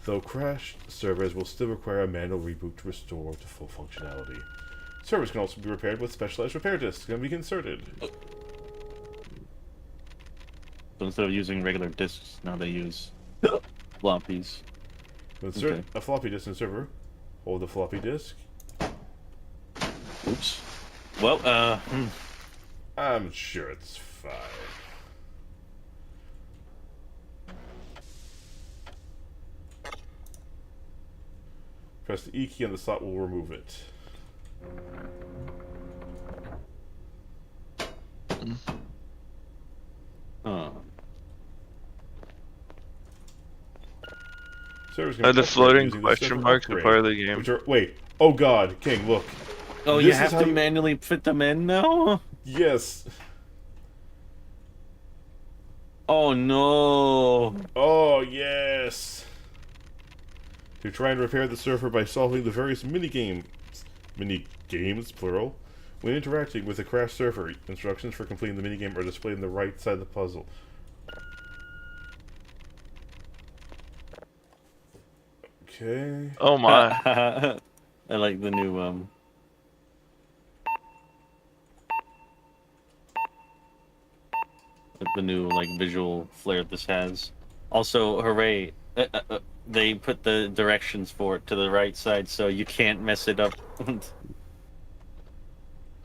though crashed servers will still require a manual reboot to restore to full functionality. Servers can also be repaired with specialized repair disks that can be inserted. So instead of using regular disks, now they use floppies. To insert a floppy disk in the server, hold the floppy disk. Oops. Well, I'm sure it's fine. Press the E key on the slot will remove it. Are the floating question marks a part of the game? Wait. Oh god, King, look. oh, you have to manually fit them in now? Yes. Oh no. Oh yes. To try and repair the server by solving the various mini-games, plural, when interacting with a crashed server. Instructions for completing the minigame are displayed on the right side of the puzzle. Okay. Oh my. I like the new, like, visual flair this has. Also, hooray, they put the directions for it to the right side, so you can't mess it up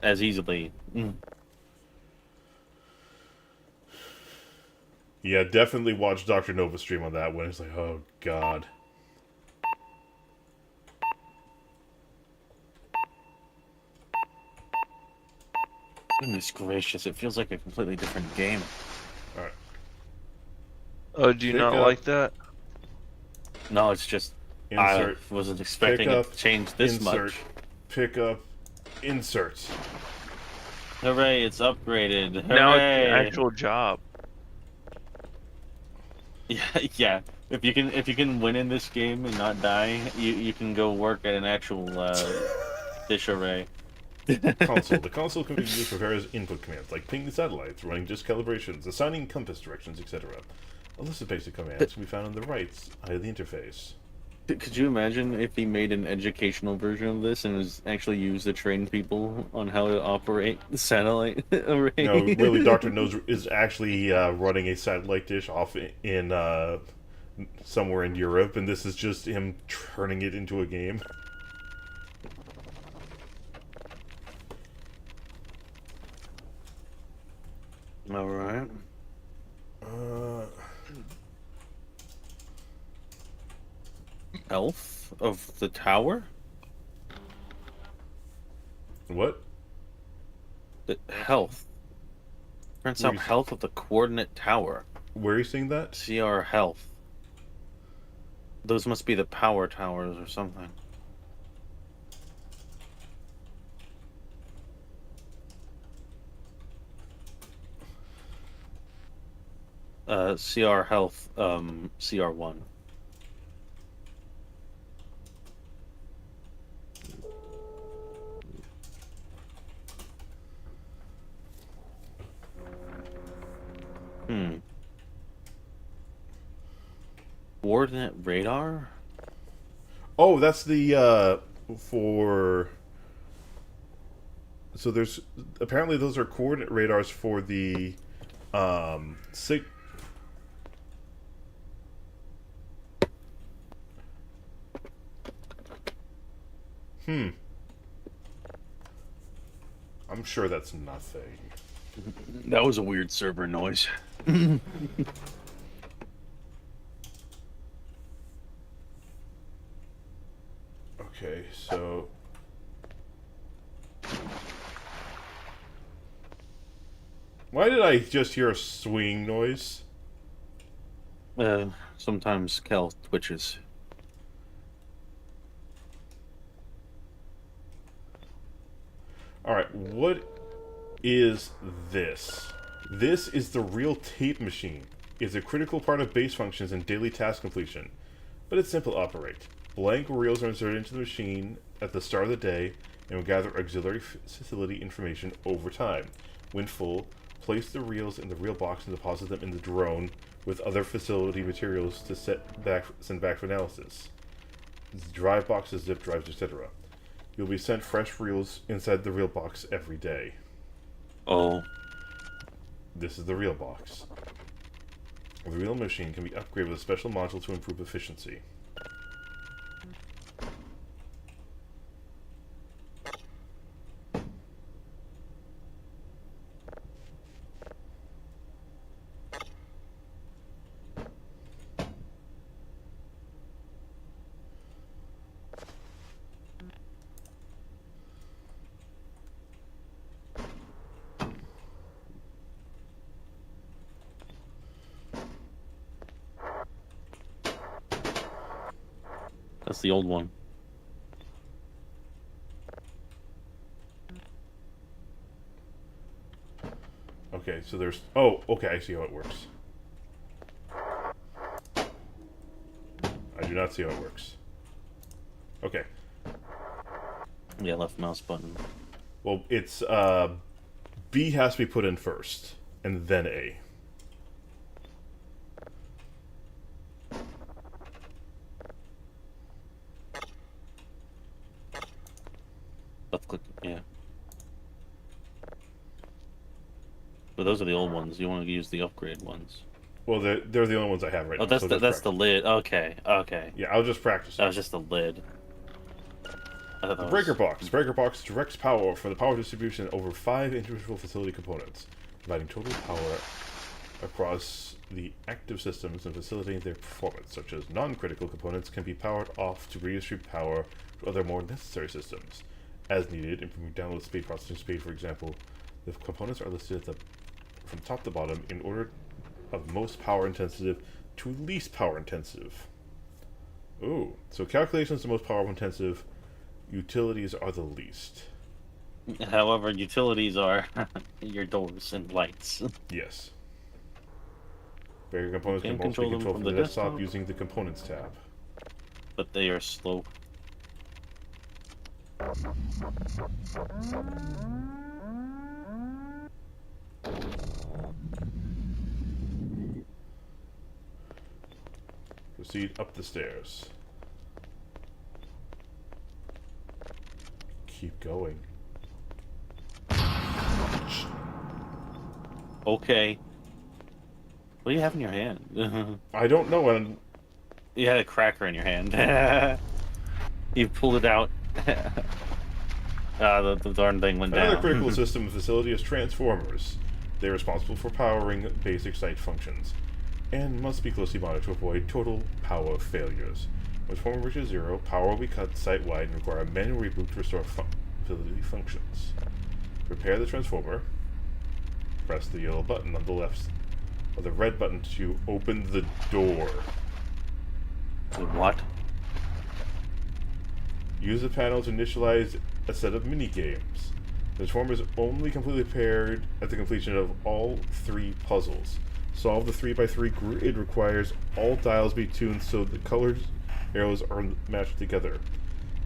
as easily. Yeah, definitely watch Dr. Nova stream on that one. It's like, oh god. Goodness gracious, it feels like a completely different game. Alright. Oh, do you not like that? No, it's just... Insert. I wasn't expecting it to change this insert, much. Pick up. Insert. Hooray, it's upgraded. Hooray. Now it's an actual job. Yeah, yeah. If you can win in this game and not die, you can go work at an actual dish array. Console. The console can be used for various input commands, like pinging satellites, running disk calibrations, assigning compass directions, etc. A list of basic commands can be found on the right side of the interface. Could you imagine if he made an educational version of this and was actually used to train people on how to operate the satellite array? No, really, Dr. Nose is actually running a satellite dish off in somewhere in Europe, and this is just him turning it into a game. All right. Health of the tower? What? The health. Turns out health of the coordinate tower. Where are you seeing that? CR health. Those must be the power towers or something. CR health, CR1. Coordinate radar? Oh, that's the, for... So there's... Apparently those are coordinate radars for the, I'm sure that's nothing. That was a weird server noise. Okay, so... Why did I just hear a swinging noise? Sometimes Cal twitches. Alright, what is this? This is the real tape machine. It's a critical part of base functions and daily task completion, but it's simple to operate. Blank reels are inserted into the machine at the start of the day and will gather auxiliary facility information over time. When full, place the reels in the reel box and deposit them in the drone with other facility materials to send back for analysis. Drive boxes, zip drives, etc. You'll be sent fresh reels inside the reel box every day. Oh. This is the reel box. The reel machine can be upgraded with a special module to improve efficiency. That's the old one. Okay, so there's... Oh, okay, I see how it works. I do not see how it works. Okay. Yeah, left mouse button. Well, it's, B has to be put in first, and then A. Left click, yeah. But those are the old ones. You want to use the upgrade ones. Well, they're the only ones I have right now. Oh, that's so the lid. Okay, okay. Yeah, I'll just practice. That was just the lid. The breaker box. Breaker box directs power for the power distribution over 5 individual facility components, providing total power across the active systems and facilitate their performance, such as non-critical components can be powered off to redistribute power to other more necessary systems. As needed, improving download speed, processing speed, for example, the components are listed from top to bottom in order of most power intensive to least power intensive. Ooh, so calculations are the most power intensive, utilities are the least. However, utilities are your doors and lights. Yes. Barrier components You can can also be control them controlled from from the the desktop desktop. using the Components tab. But they are slow. Proceed up the stairs. Keep going. Okay. What do you have in your hand? I don't know when. You had a cracker in your hand. You pulled it out. The darn thing went Another down. critical system facility is transformers. They are responsible for powering basic site functions, and must be closely monitored to avoid total power failures. When transformer reaches zero, power will be cut site-wide and require a manual reboot to restore facility functions. Prepare the transformer. Press the yellow button on the left, or the red button to open the door. What? Use the panel to initialize a set of mini-games. The transformer is only completely paired at the completion of all 3 puzzles. Solve the 3x3 grid requires all dials be tuned so the colors arrows are matched together.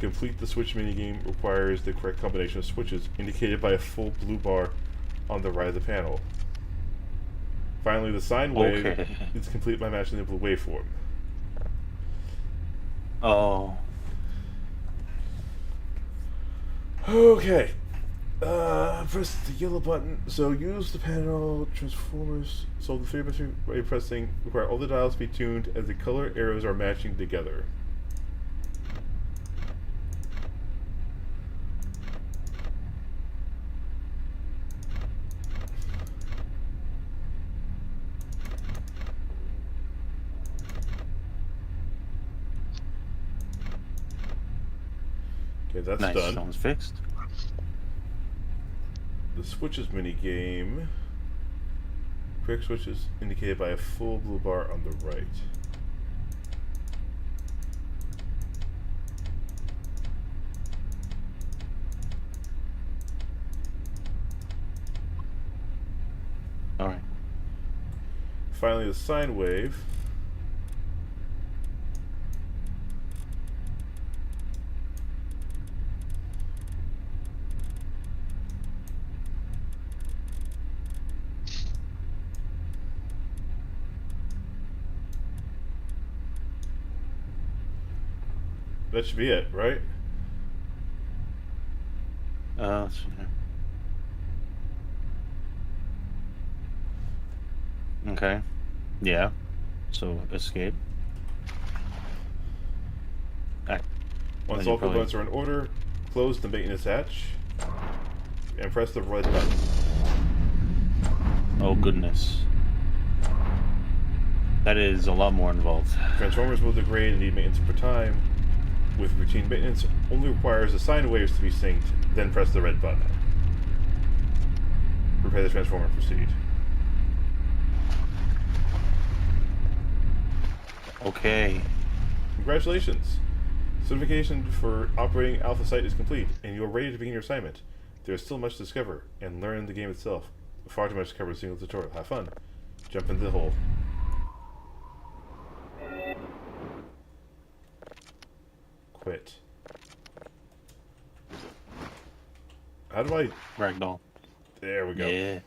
Complete the switch minigame requires the correct combination of switches indicated by a full blue bar on the right of the panel. Finally, the sine wave is complete by matching the blue waveform. Oh. Okay. Press the yellow button. So use the panel transformers. So the 3x3 by pressing require all the dials to be tuned as the color arrows are matching together. Okay, that's nice. done. Someone's fixed. The switches minigame. Quick switches indicated by a full blue bar on the right. Alright. Finally, the sine wave. That should be it, right? Let's see here. Okay. Yeah. So, escape. Once all components are in order, close the maintenance hatch and press the red button. Oh, goodness. That is a lot more involved. Transformers will degrade and need maintenance over time. With routine maintenance, only requires the sine waves to be synced, then press the red button. Prepare the transformer and proceed. Okay. Congratulations! Certification for operating Alpha Site is complete, and you are ready to begin your assignment. There is still much to discover, and learn the game itself. Far too much to cover in a single tutorial. Have fun. Jump into the hole. Quit. How do I... Ragdoll. There we go. Yeah.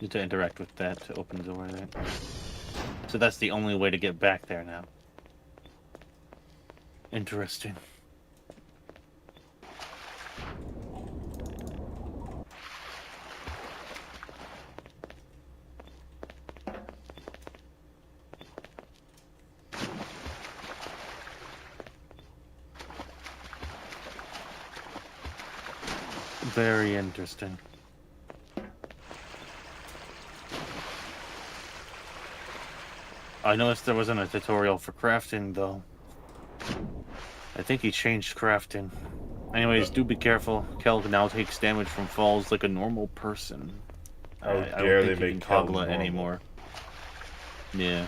Need to interact with that to open the door there. So that's the only way to get back there now. Interesting. Very interesting. I noticed there wasn't a tutorial for crafting, though. I think he changed crafting. Anyways, do be careful. Kel now takes damage from falls like a normal person. How I dare don't they think you make can Kel toggle it normal. anymore. Yeah.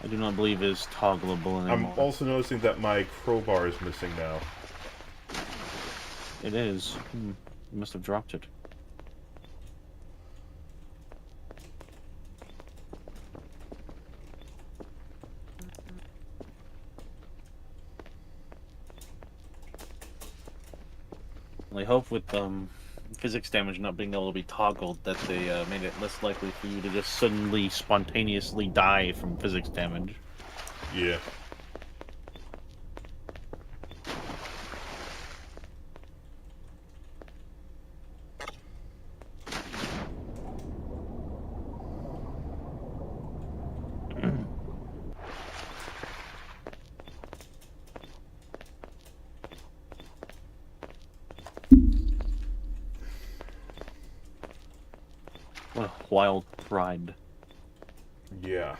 I do not believe it is toggleable anymore. I'm also noticing that my crowbar is missing now. It is. You must have dropped it. I hope with physics damage not being able to be toggled that they made it less likely for you to just suddenly, spontaneously die from physics damage. Yeah. What a wild ride. Yeah.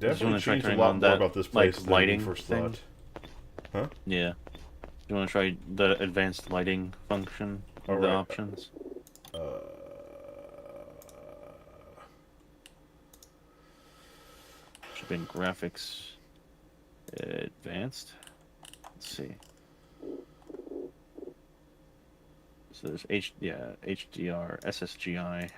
Just Definitely wanna try changed a turning lot on more that, about this like, place than lighting we first thing? thought. Huh? Yeah. You want to try the advanced lighting function of the options? Should be in graphics. Advanced. Let's see. So there's HDR, SSGI.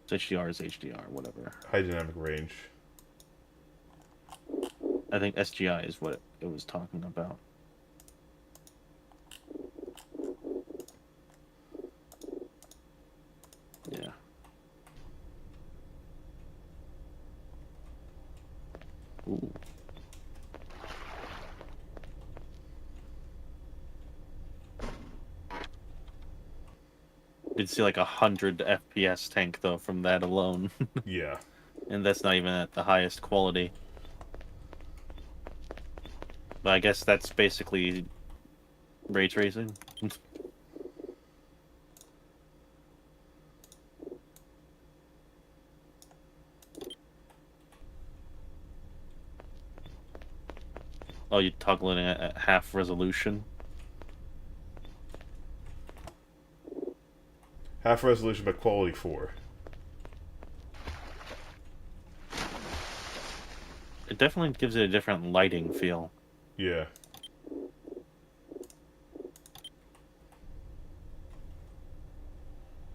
So HDR is HDR, whatever. High dynamic range. I think SGI is what it was talking about. Yeah. Ooh. Did see like 100 FPS tank though from that alone. Yeah. And that's not even at the highest quality. But I guess that's basically ray tracing. Oh, you toggle it at half resolution? Half resolution but quality 4. It definitely gives it a different lighting feel. Yeah.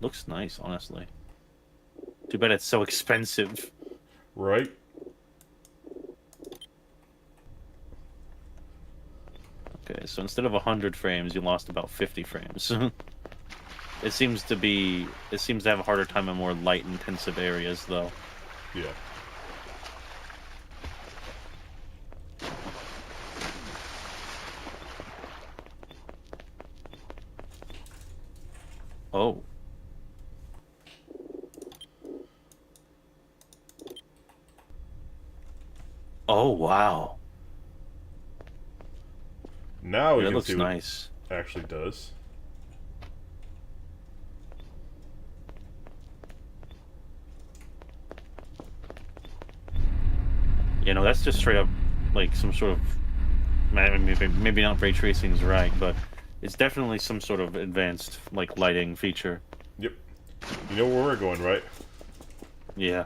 Looks nice, honestly. Too bad it's so expensive. Right? Okay, so instead of 100 frames, you lost about 50 frames. It seems to have a harder time in more light-intensive areas, though. Yeah. Oh. Oh, wow. Now we That can looks see what nice. it actually does. You know, that's just straight up, like, some sort of... Maybe not ray tracing is right, but it's definitely some sort of advanced, like, lighting feature. Yep. You know where we're going, right? Yeah.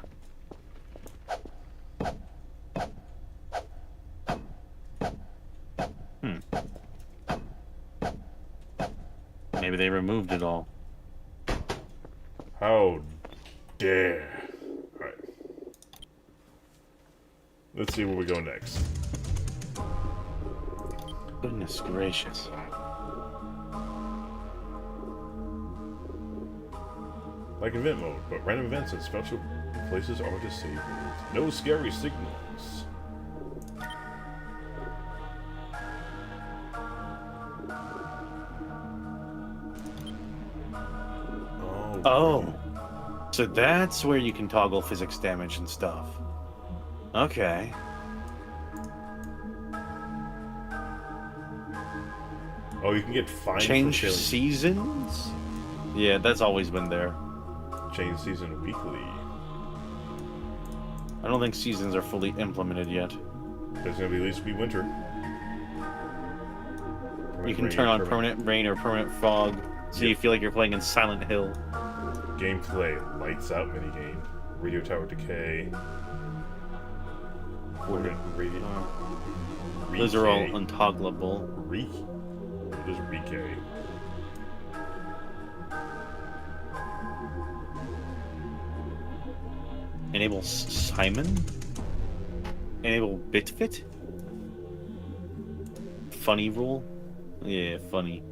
Maybe they removed it all. How dare. Alright. Let's see where we go next. Goodness gracious. Like event mode, but random events and special places are disabled. No scary signals. Oh. So that's where you can toggle physics damage and stuff. Okay. Oh, you can get fined Change for failing. seasons? Yeah, that's always been there. Change season weekly. I don't think seasons are fully implemented yet. There's gonna be at least be winter. You can turn on permanent rain or permanent fog, so you feel like you're playing in Silent Hill. Gameplay, lights out minigame, radio tower decay. Radio. Those are all untoggleable. There's Recay. Enable Simon? Enable BitFit? Funny rule? Yeah, funny.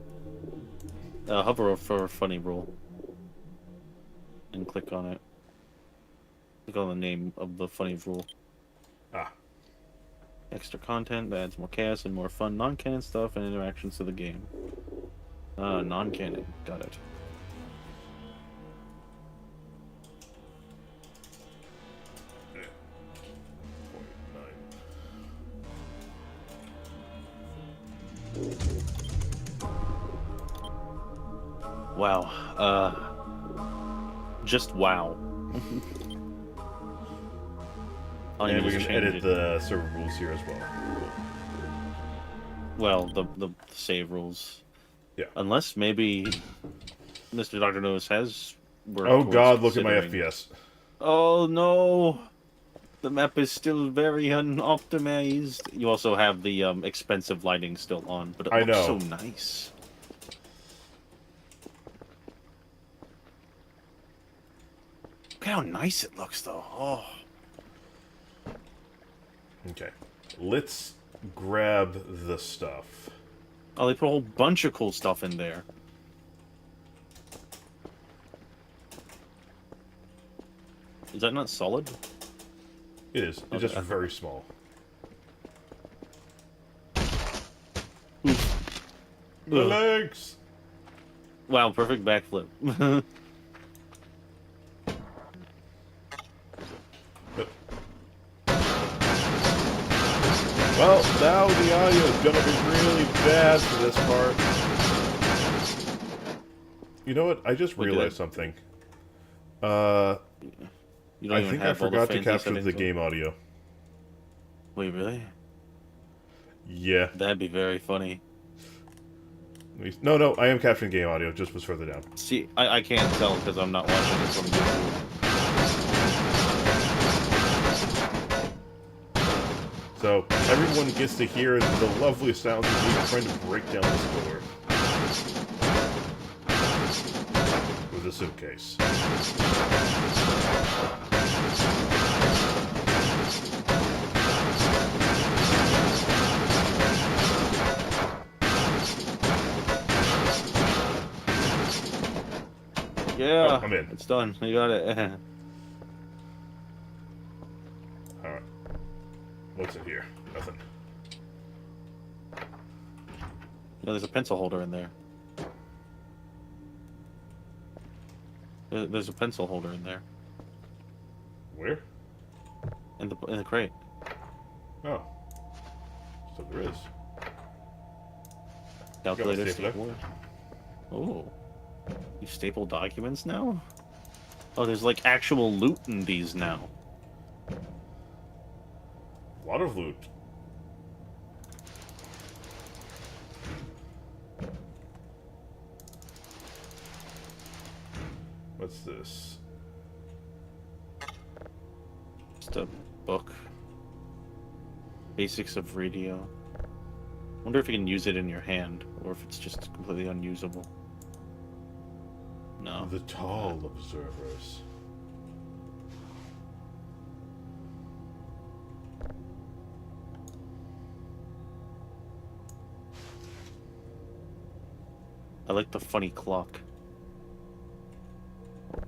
Hover for funny rule. And click on it. Click on the name of the funny rule. Ah. Extra content that adds more chaos and more fun non-canon stuff and interactions to the game. Non-canon. Got it. Wow. Just wow. And we can edit the server rules here as well. Well, the save rules. Yeah. Unless maybe Mr. Dr. Nose has worked. Oh god, look at my FPS. Oh no! The map is still very unoptimized. You also have the expensive lighting still on, but it looks so nice. Look how nice it looks, though. Oh. Okay. Let's grab the stuff. Oh, they put a whole bunch of cool stuff in there. Is that not solid? It is. It's just very small. The legs! Wow, perfect backflip. Well, now the audio is gonna be really bad for this part. You know what? I just realized something. I think I forgot to capture the game audio. Wait, really? Yeah. That'd be very funny. No, I am capturing game audio. Just was further down. See, I can't tell because I'm not watching this on YouTube. So, everyone gets to hear the lovely sounds of me trying to break down this door. With a suitcase. Yeah, oh, I'm in. It's done. You got it. Alright. What's in here? Nothing. There's a pencil holder in there. There's a pencil holder in there. Where? In the crate. Oh. So there is. Calculator staple. Oh. You staple documents now? Oh, there's like actual loot in these now. A lot of loot. What's this? Just a book. Basics of radio. Wonder if you can use it in your hand, or if it's just completely unusable. No. The tall observers. I like the funny clock.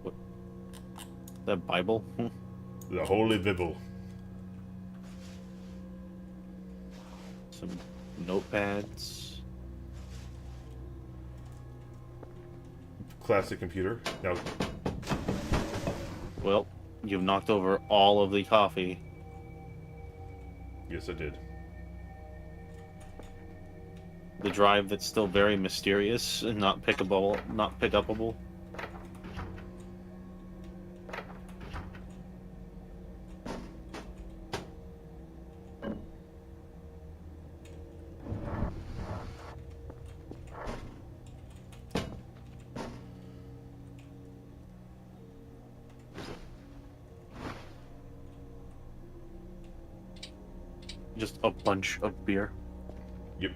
What? That Bible? The Holy Bible. Some notepads. Classic computer. Now, well, you've knocked over all of the coffee. yes, I did. The drive that's still very mysterious and not pickable. Just a bunch of beer. Yep.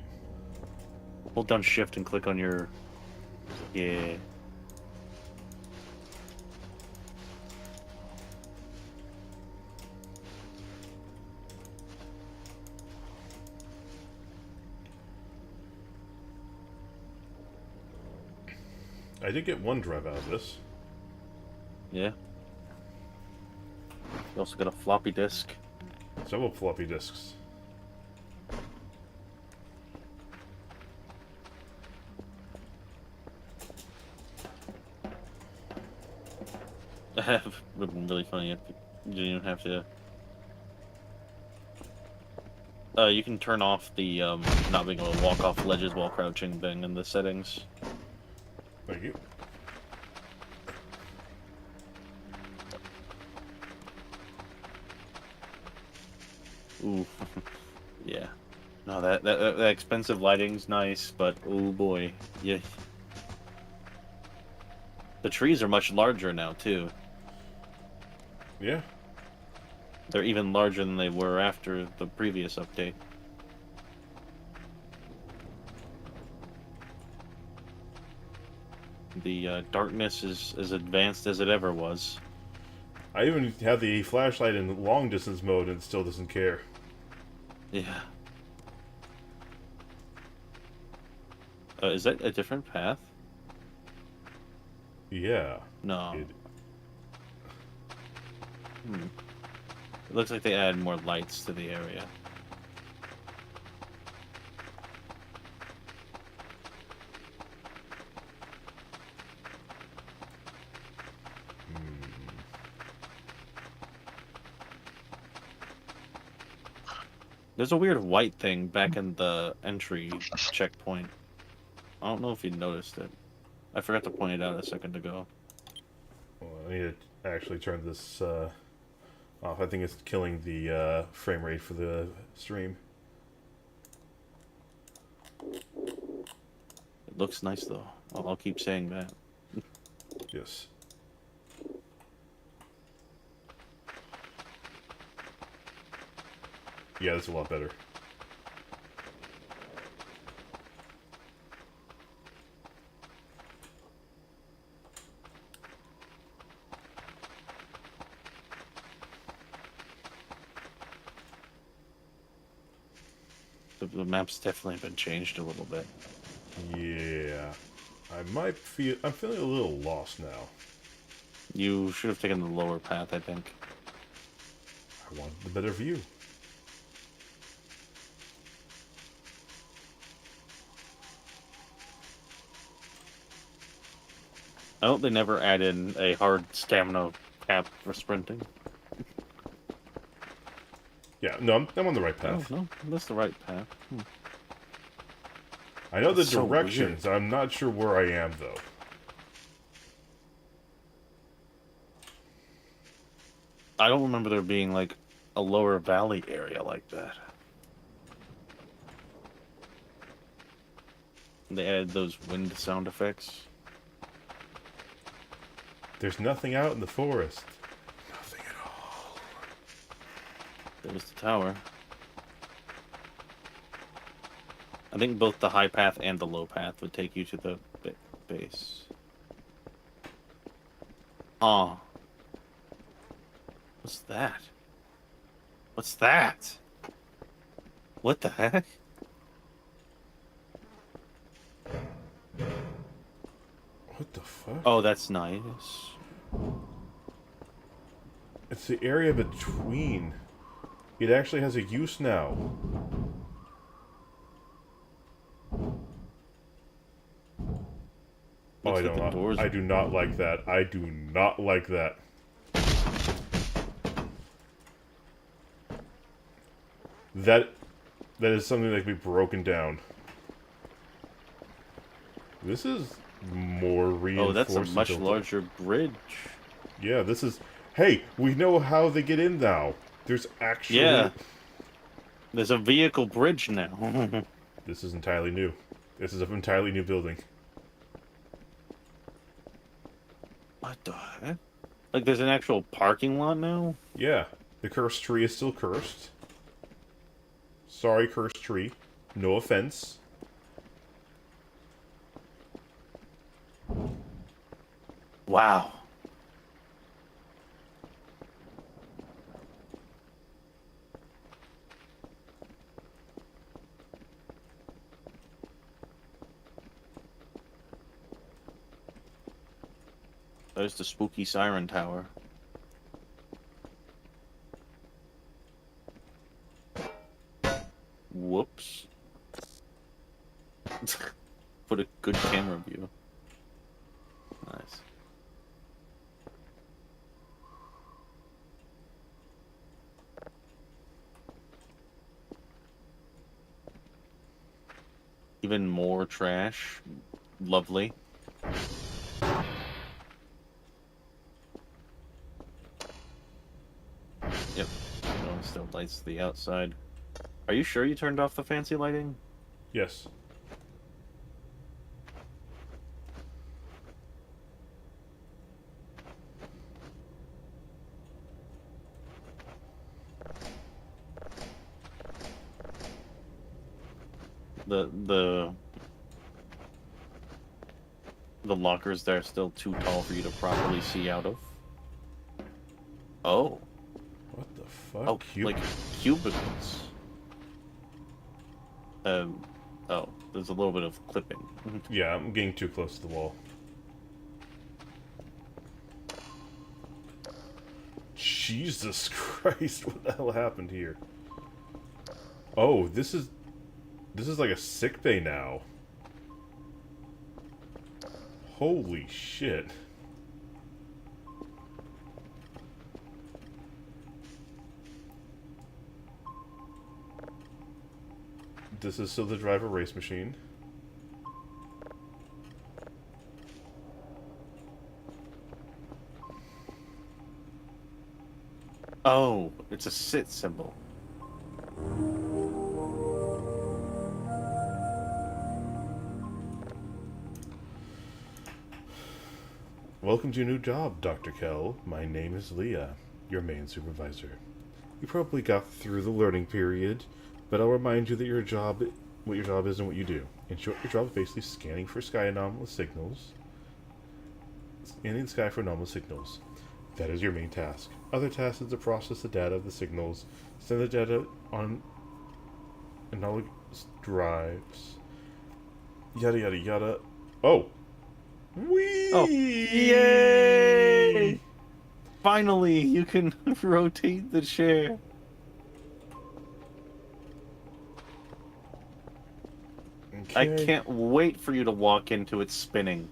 Hold down shift and click on your... Yeah. I did get one drive out of this. Yeah. You also got a floppy disk. Several floppy disks. It would have been really funny if you didn't even have to... you can turn off the not being able to walk off ledges while crouching thing in the settings. Thank you. Ooh. Yeah. No, that expensive lighting's nice, but oh boy. Yeah. The trees are much larger now, too. Yeah. They're even larger than they were after the previous update. The darkness is as advanced as it ever was. I even have the flashlight in long distance mode and it still doesn't care. Yeah. Is that a different path? Yeah. No. It looks like they added more lights to the area. There's a weird white thing back in the entry checkpoint. I don't know if you noticed it. I forgot to point it out a second ago. Well, I need to actually turn this off. I think it's killing the frame rate for the stream. It looks nice though. I'll keep saying that. Yes. Yeah, that's a lot better. The map's definitely been changed a little bit. Yeah. I'm feeling a little lost now. You should have taken the lower path, I think. I wanted the better view. I hope they never add in a hard stamina cap for sprinting. Yeah, no, I'm on the right path. Oh, no, that's the right path. I know That's the so directions. I'm not sure where I am, though. I don't remember there being, like, a lower valley area like that. They added those wind sound effects. There's nothing out in the forest. Nothing at all. There was the tower. I think both the high path and the low path would take you to the base. Aw. What's that? What's that? What the heck? What the fuck? Oh, that's nice. It's the area between. It actually has a use now. Oh, I do not like that. I do not like that. That is something that can be broken down. This is more reinforced. Oh, that's a much larger bridge. Yeah, this is... Hey, we know how they get in now. There's actually... Yeah. There's a vehicle bridge now. This is entirely new. This is an entirely new building. What the heck? Like, there's an actual parking lot now? Yeah. The cursed tree is still cursed. Sorry, cursed tree. No offense. Wow. There's the spooky siren tower. Whoops. Put a good camera view. Nice. Even more trash. Lovely. Yep. No, still lights to the outside. Are you sure you turned off the fancy lighting? Yes. The lockers there are still too tall for you to properly see out of. Oh. What the fuck? Oh, like cubicles. Oh, there's a little bit of clipping. Yeah, I'm getting too close to the wall. Jesus Christ, what the hell happened here? Oh, this is like a sick bay now. Holy shit. This is still the driver race machine. Oh, it's a sit symbol. Welcome to your new job, Dr. Kell. My name is Leah, your main supervisor. You probably got through the learning period, but I'll remind you that what your job is and what you do. In short, your job is basically scanning for sky anomalous signals. Scanning the sky for anomalous signals. That is your main task. Other tasks is to process the data of the signals, send the data on analogous drives, yada yada yada. Oh! Whee! Oh, yay! Finally, you can rotate the chair. Okay. I can't wait for you to walk into it spinning.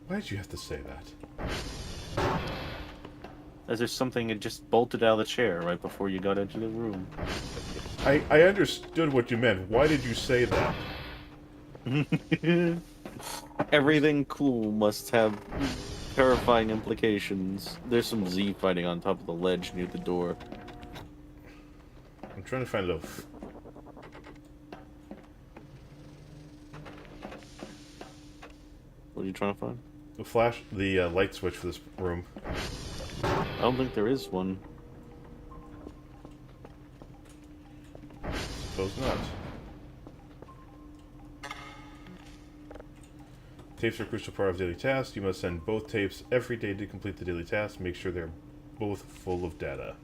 Why'd you have to say that? As there's something that just bolted out of the chair right before you got into the room. I understood what you meant. Why did you say that? Everything cool must have terrifying implications. There's some Z fighting on top of the ledge near the door. I'm trying to find out. What are you trying to find? The light switch for this room. I don't think there is one. Suppose not. Tapes are a crucial part of daily tasks. You must send both tapes every day to complete the daily task. Make sure they're both full of data.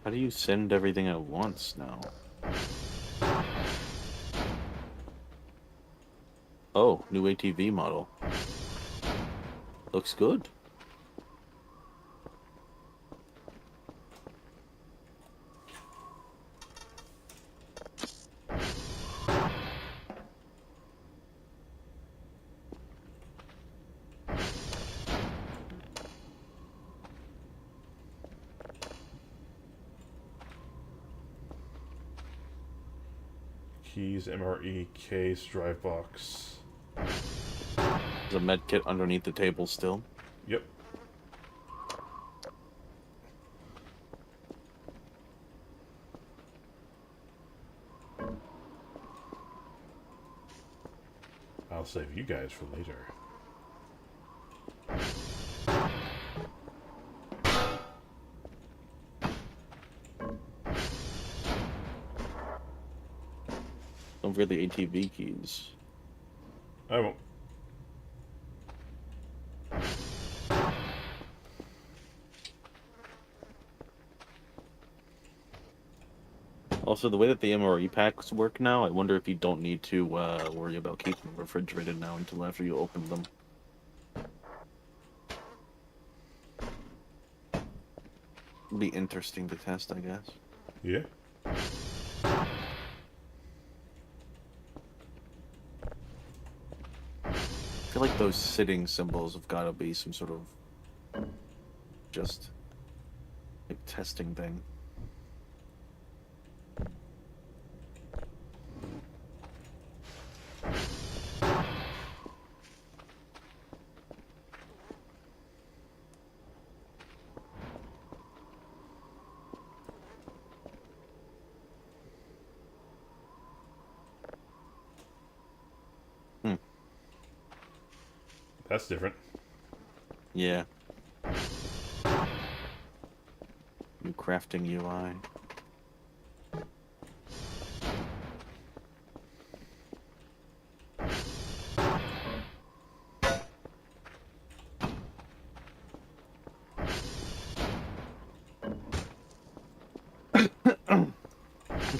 How do you send everything at once now? Oh, new ATV model. Looks good. Keys, MRE, case, drive box. There's a med kit underneath the table still. Yep. I'll save you guys for later. Don't forget the ATV keys. I won't. Also, the way that the MRE packs work now, I wonder if you don't need to worry about keeping them refrigerated now until after you open them. It'd be interesting to test, I guess. Yeah. I feel like those sitting symbols have got to be some sort of just like testing thing. That's different. Yeah. New crafting UI.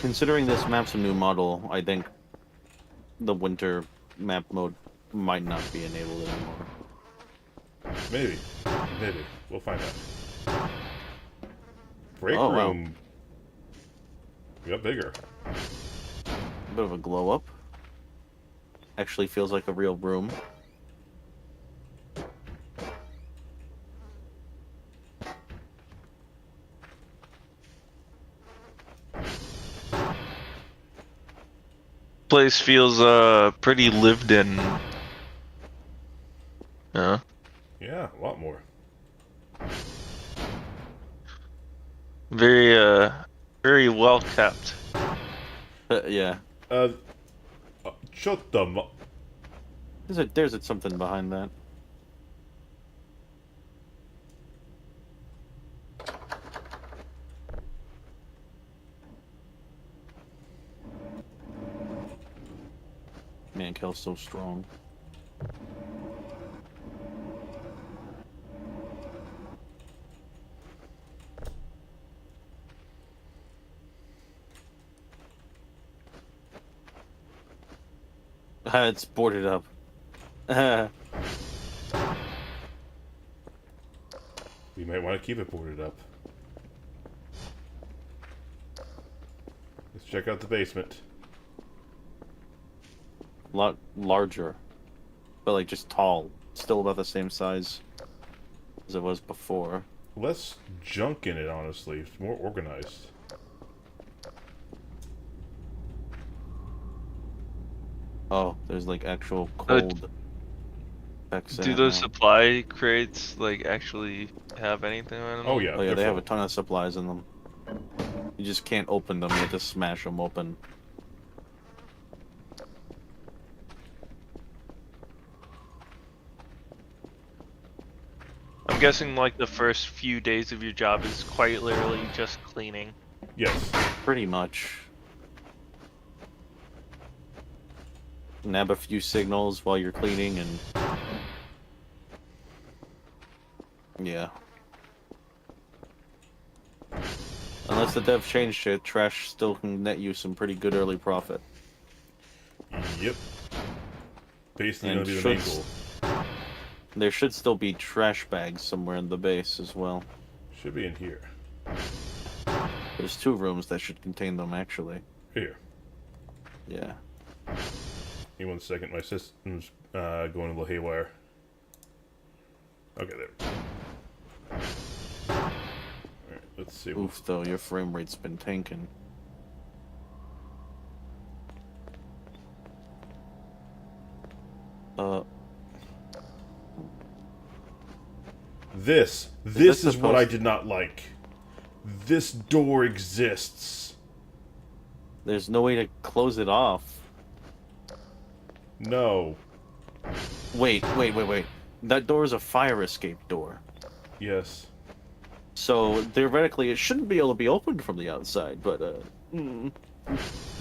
Considering this map's a new model, I think the winter map mode might not be enabled anymore. Maybe. Maybe. We'll find out. Break Oh, room. wow. Got bigger. A bit of a glow up. Actually feels like a real room. Place feels pretty lived in. Yeah. Yeah, a lot more. Very well kept. Yeah. Shut the mu- There's something behind that. Man, Kel's so strong. It's boarded up. We might want to keep it boarded up. Let's check out the basement. A lot larger, but like just tall. Still about the same size as it was before. Less junk in it, honestly. It's more organized. Oh, there's like actual cold effects in Do it those now. supply crates like actually have anything on them? Oh yeah. Oh yeah, they have a full. ton of supplies in them. You just can't open them, you have to smash them open. I'm guessing like the first few days of your job is quite literally just cleaning. Yes. Pretty much. Nab a few signals while you're cleaning and... yeah. Unless the dev changed shit, trash still can net you some pretty good early profit. Yep. Basically And gonna be the main should- goal. There should still be trash bags somewhere in the base as well. Should be in here. There's 2 rooms that should contain them, actually. Here. Yeah. Give me 1 second. My system's going a little haywire. Okay, there. Alright, let's see. Oof, though, your frame rate's been tanking. This this is what I supposed- did not like. This door exists. There's no way to close it off. No. Wait. That door is a fire escape door. Yes. So, theoretically, it shouldn't be able to be opened from the outside, but,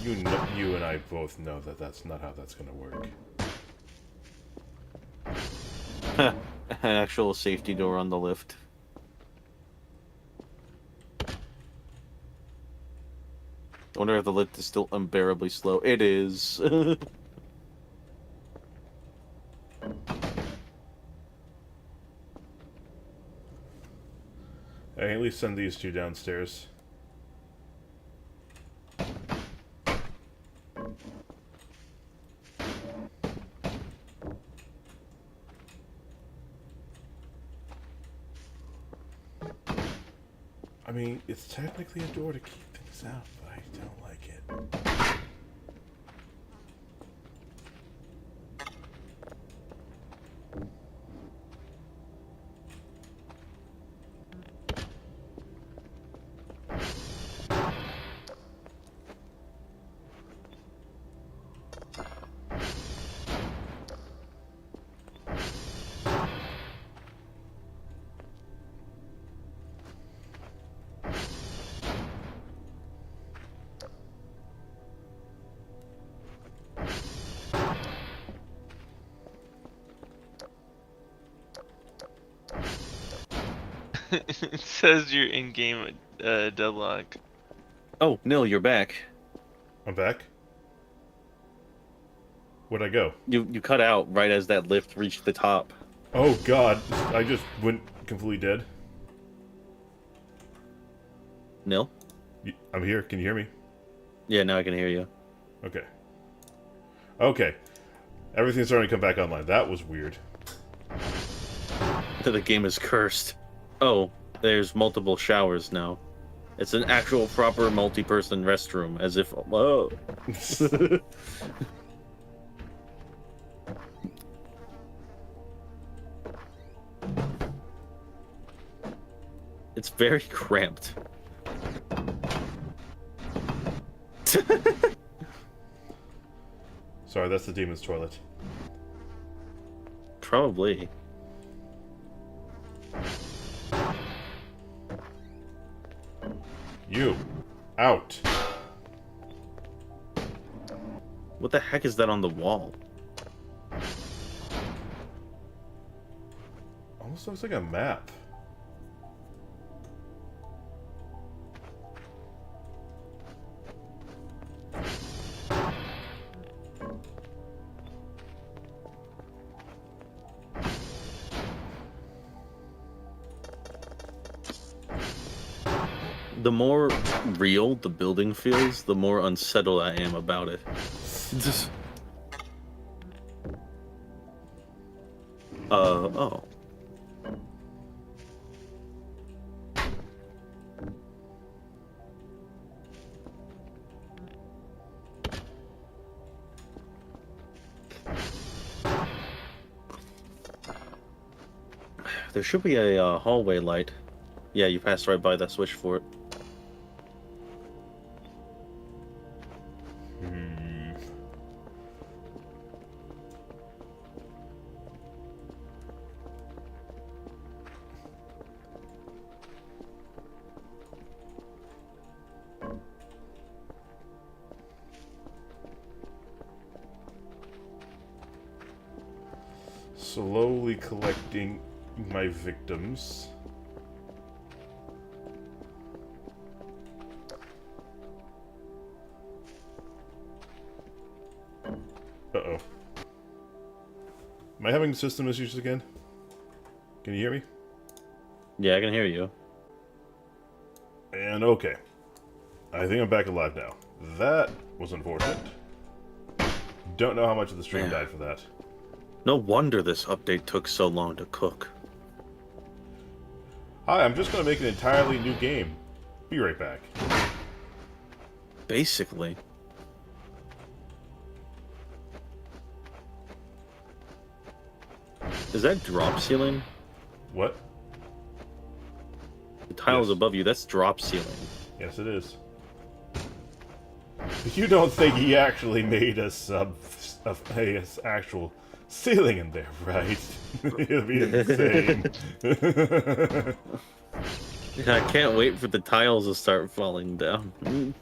You and I both know that that's not how that's gonna work. An actual safety door on the lift. I wonder if the lift is still unbearably slow. It is. I can at least send these two downstairs. I mean, it's technically a door to keep things out, but I don't like it. It says you're in game deadlock. Oh, Nil, you're back. I'm back? Where'd I go? You cut out right as that lift reached the top. Oh god, I just went completely dead. Nil? I'm here, can you hear me? Yeah, now I can hear you. Okay. Okay. Everything's starting to come back online. That was weird. The game is cursed. Oh, there's multiple showers now. It's an actual proper multi-person restroom, as if... Whoa. It's very cramped. Sorry, that's the demon's toilet. Probably. You. Out. What the heck is that on the wall? Almost looks like a map. The more real the building feels, the more unsettled I am about it. Oh. There should be a hallway light. Yeah, you passed right by that switch for it. Slowly collecting my victims. Uh-oh. Am I having system issues again? Can you hear me? Yeah, I can hear you. And okay. I think I'm back alive now. That was unfortunate. Don't know how much of the stream died for that. No wonder this update took so long to cook. Hi, I'm just going to make an entirely new game. Be right back. Basically. Is that drop ceiling? What? The tiles Yes. above you, that's drop ceiling. Yes, it is. You don't think he actually made a actual ceiling in there, right? It'll be insane. I can't wait for the tiles to start falling down.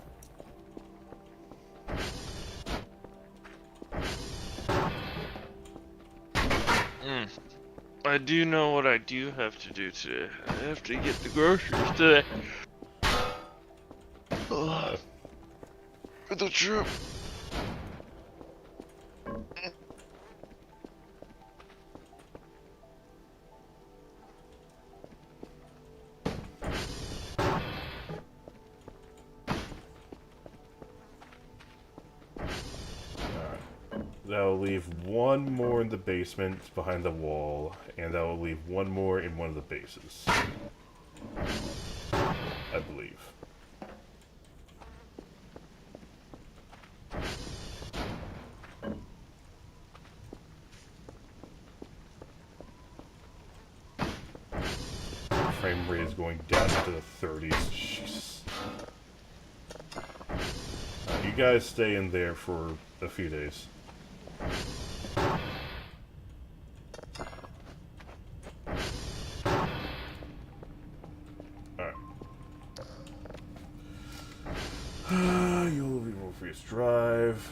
I do know what I do have to do today. I have to get the groceries today. For the trip. That'll leave one more in the basement behind the wall, and that will leave one more in one of the bases. I believe. Frame rate is going down into the 30s. Jesus. You guys stay in there for a few days. Alright. You'll be Morpheus Drive.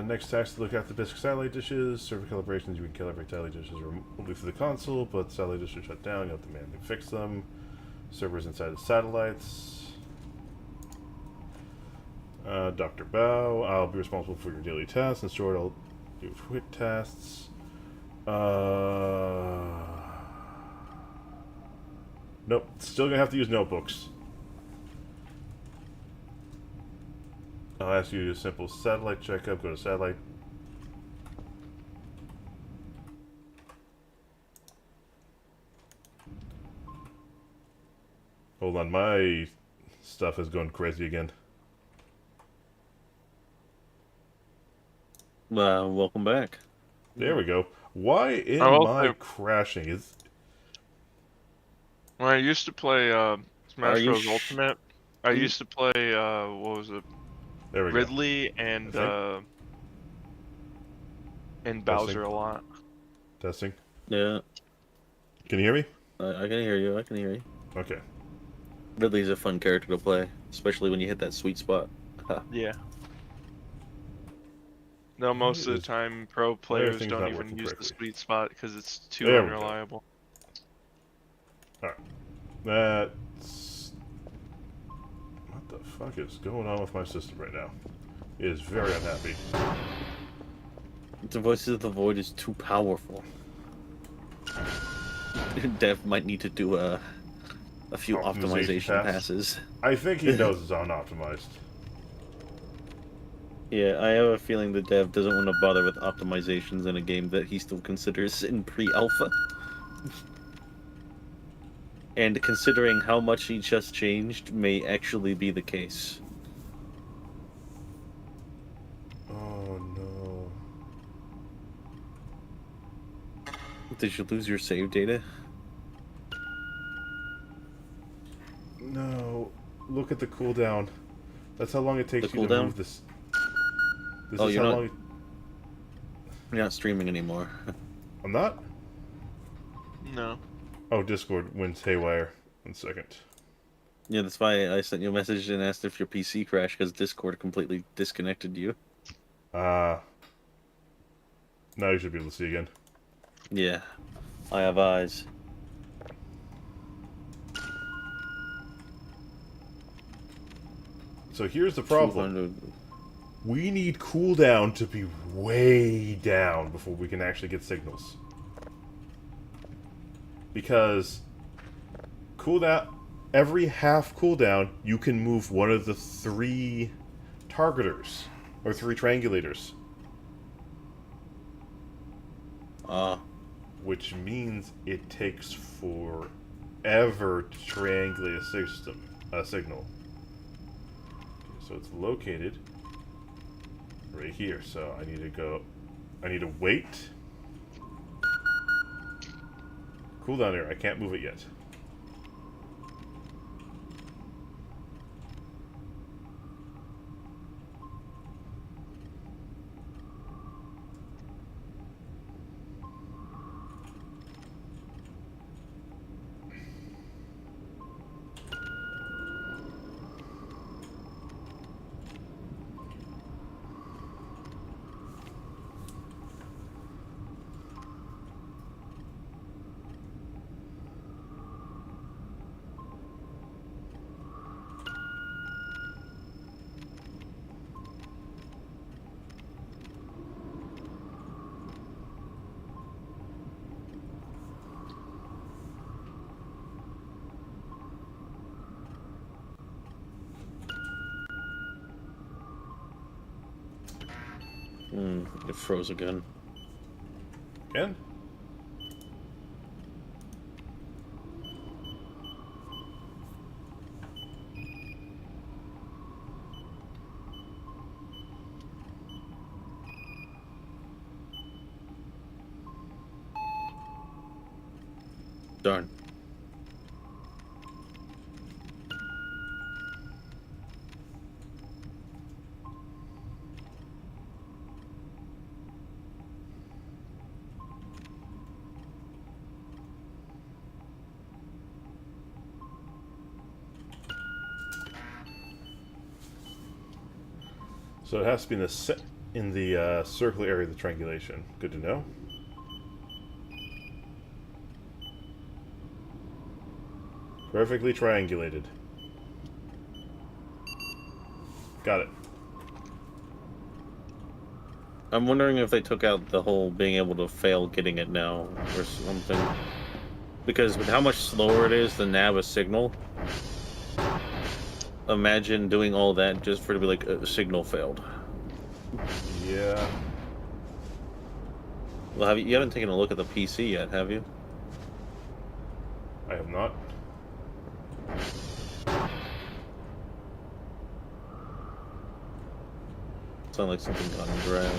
Next task to look after the BISC satellite dishes. Server calibrations, you can calibrate satellite dishes remotely through the console, but satellite dishes shut down, you have to manually fix them. Servers inside the satellites. Dr. Bao, I'll be responsible for your daily tasks, and Stuart, I'll do quick tasks. Nope, still gonna have to use notebooks. I'll ask you to do a simple satellite checkup, go to satellite. Hold on, my stuff is going crazy again. Welcome back. There we go. Why am I crashing? Is when I used to play Smash Bros. Ultimate, I used to play what was it? There we Ridley and Bowser a lot. Testing. Yeah. Can you hear me? I can hear you. I can hear you. Okay. Ridley's a fun character to play, especially when you hit that sweet spot. Yeah. No, most of the time, pro players don't even use the sweet spot because it's too unreliable. Alright. That's... What the fuck is going on with my system right now? It is very unhappy. The Voices of the Void is too powerful. Dev might need to do a few optimization passes. I think he knows it's unoptimized. Yeah, I have a feeling the dev doesn't want to bother with optimizations in a game that he still considers in pre-alpha. And considering how much he just changed, may actually be the case. Oh no. Did you lose your save data? No. Look at the cooldown. That's how long it takes you to move this. This is how long you're not streaming anymore. I'm not? No. Oh, Discord went haywire. 1 second. Yeah, that's why I sent you a message and asked if your PC crashed, because Discord completely disconnected you. Now you should be able to see again. Yeah. I have eyes. So here's the problem. We need cooldown to be way down before we can actually get signals. Because cooldown, every half cooldown, you can move one of the 3 targeters, or 3 triangulators. Which means it takes forever to triangulate a signal. Okay, so it's located right here, so I need to wait. Cooldown area, I can't move it yet. It froze again. Again? Darn. So it has to be in the circular area of the triangulation. Good to know. Perfectly triangulated. Got it. I'm wondering if they took out the whole being able to fail getting it now or something. Because with how much slower it is than nav a signal, imagine doing all that just for it to be like a signal failed. Yeah. Well, you haven't taken a look at the PC yet, have you? I have not. Sound like something got dragged.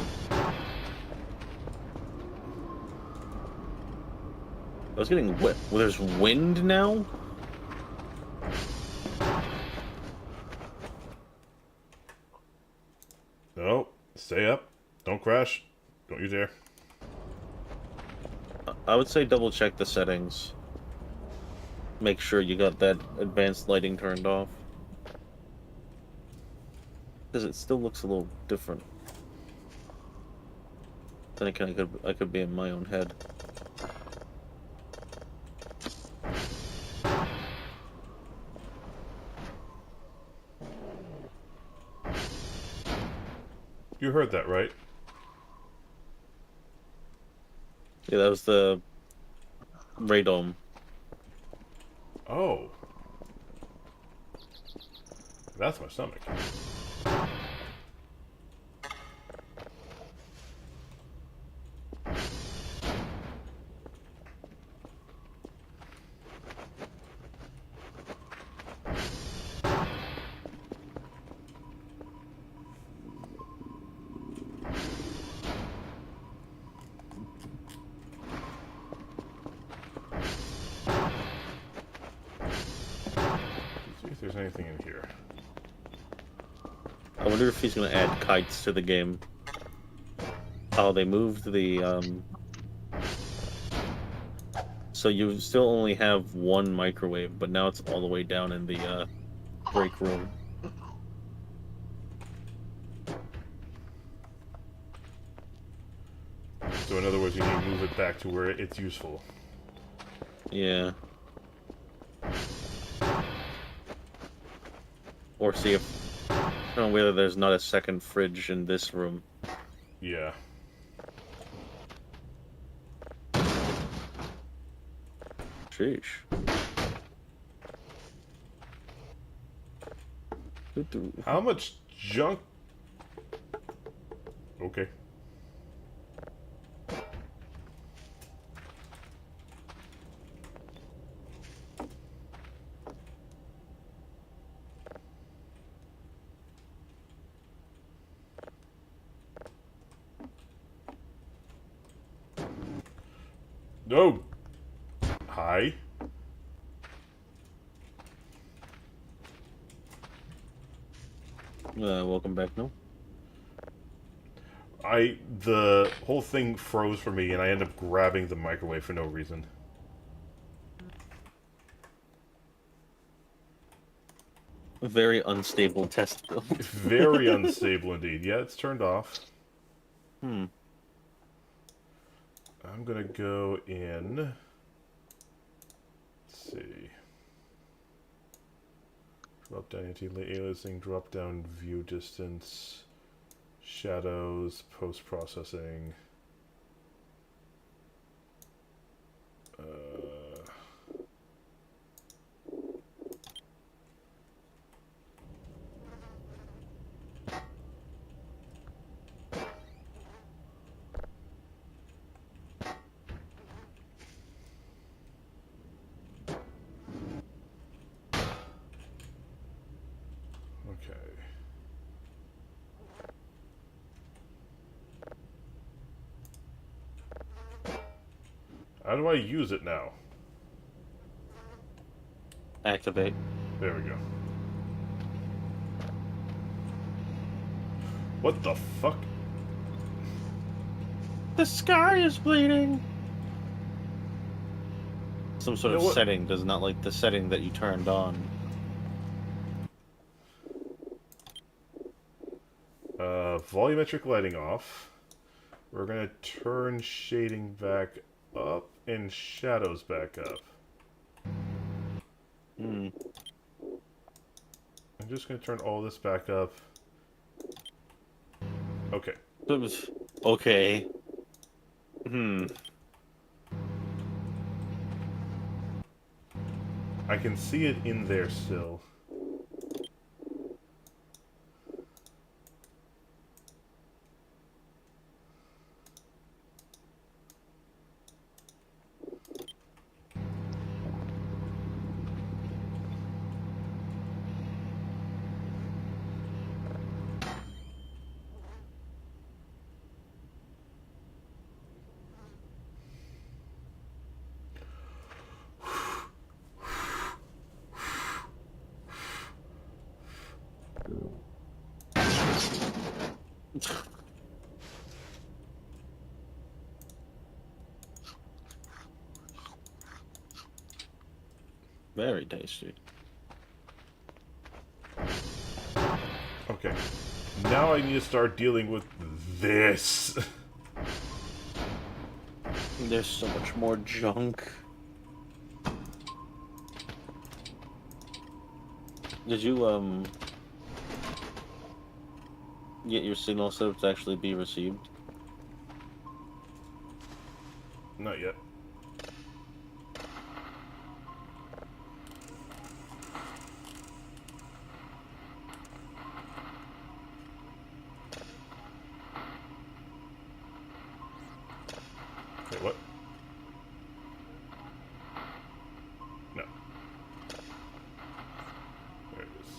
I was getting wet. Well, there's wind now? No. Stay up. Don't crash. Don't you dare. I would say double check the settings. Make sure you got that advanced lighting turned off. Because it still looks a little different. Then again, I could be in my own head. You heard that, right? Yeah, that was the radome. Oh. That's my stomach. See if there's anything in here. I wonder if he's going to add kites to the game. How they moved the, So you still only have one microwave, but now it's all the way down in the, break room. So in other words, you need to move it back to where it's useful. Yeah. Or see if... I don't know whether there's not a second fridge in this room. Yeah. Sheesh. How much junk? Okay. No. Hi. Welcome back, no? The whole thing froze for me, and I ended up grabbing the microwave for no reason. A very unstable test build. Very unstable indeed. Yeah, it's turned off. I'm gonna go in. Let's see. Drop down anti-aliasing, drop down view distance, shadows, post-processing. Okay. How do I use it now? Activate. There we go. What the fuck? The sky is bleeding! Some sort of setting does not like the setting that you turned on. Volumetric lighting off. We're gonna turn shading back up and shadows back up. Hmm. I'm just gonna turn all this back up. Okay. Okay. Hmm. I can see it in there still. Very tasty. Okay. Now I need to start dealing with this. There's so much more junk. Did you, get your signal set up to actually be received? Not yet. Wait, what? No. There it is.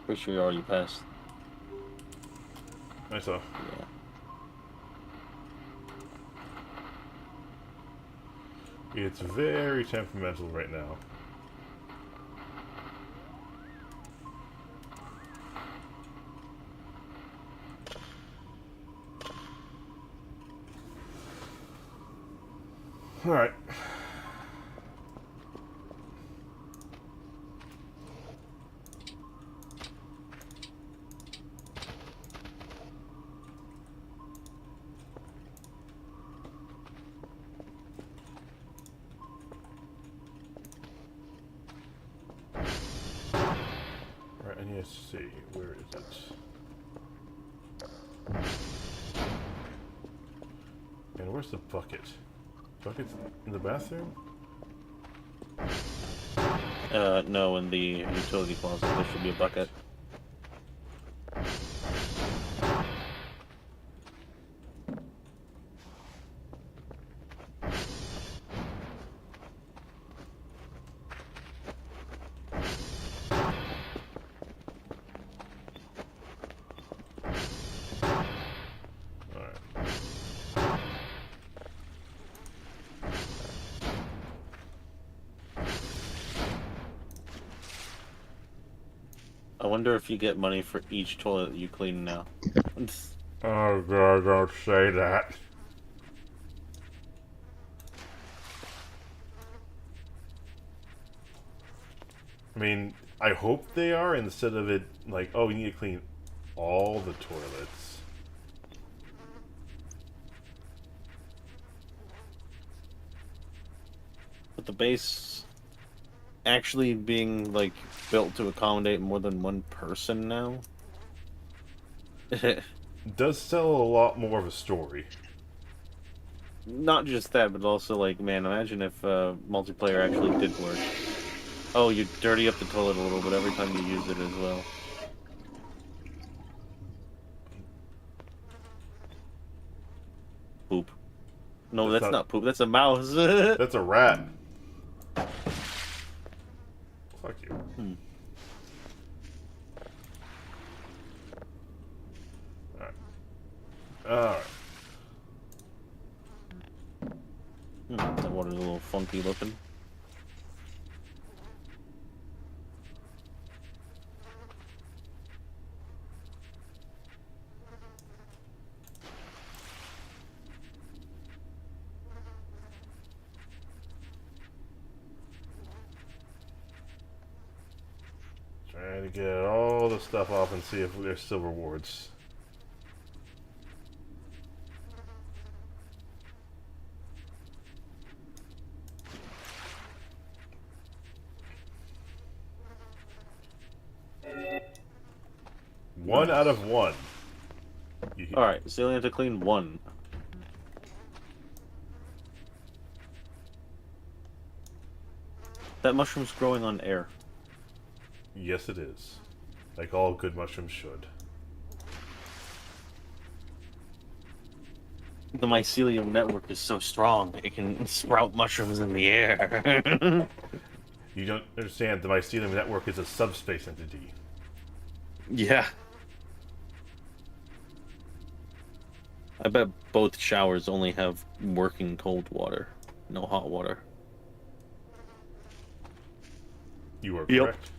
Pretty sure you already passed. I saw. Yeah. It's very temperamental right now. Alright. Right, I need to see. Where is it? And where's the bucket? Bucket's in the bathroom? No, in the utility closet there should be a bucket. I wonder if you get money for each toilet you clean now. Oh god, don't say that. I mean, I hope they are, instead of it like, oh, we need to clean all the toilets. But the base actually being, like, built to accommodate more than one person now? Does tell a lot more of a story. not just that, but also like, man, imagine if multiplayer actually did work. Oh, you dirty up the toilet a little bit every time you use it as well. Poop. No, that's not poop. That's a mouse. That's a rat. Fuck you. Hmm. Alright. Alright. That water's a little funky looking. Trying to get all the stuff off and see if there's still rewards. One out of one. Alright, so you only have to clean one. That mushroom's growing on air. Yes, it is. Like all good mushrooms should. The mycelium network is so strong, it can sprout mushrooms in the air. You don't understand, the mycelium network is a subspace entity. Yeah. I bet both showers only have working cold water, no hot water. You are Yep. correct.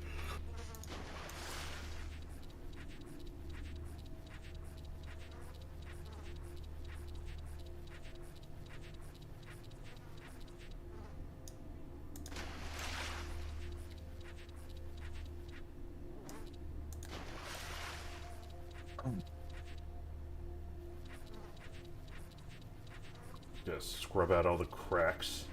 Just scrub out all the cracks.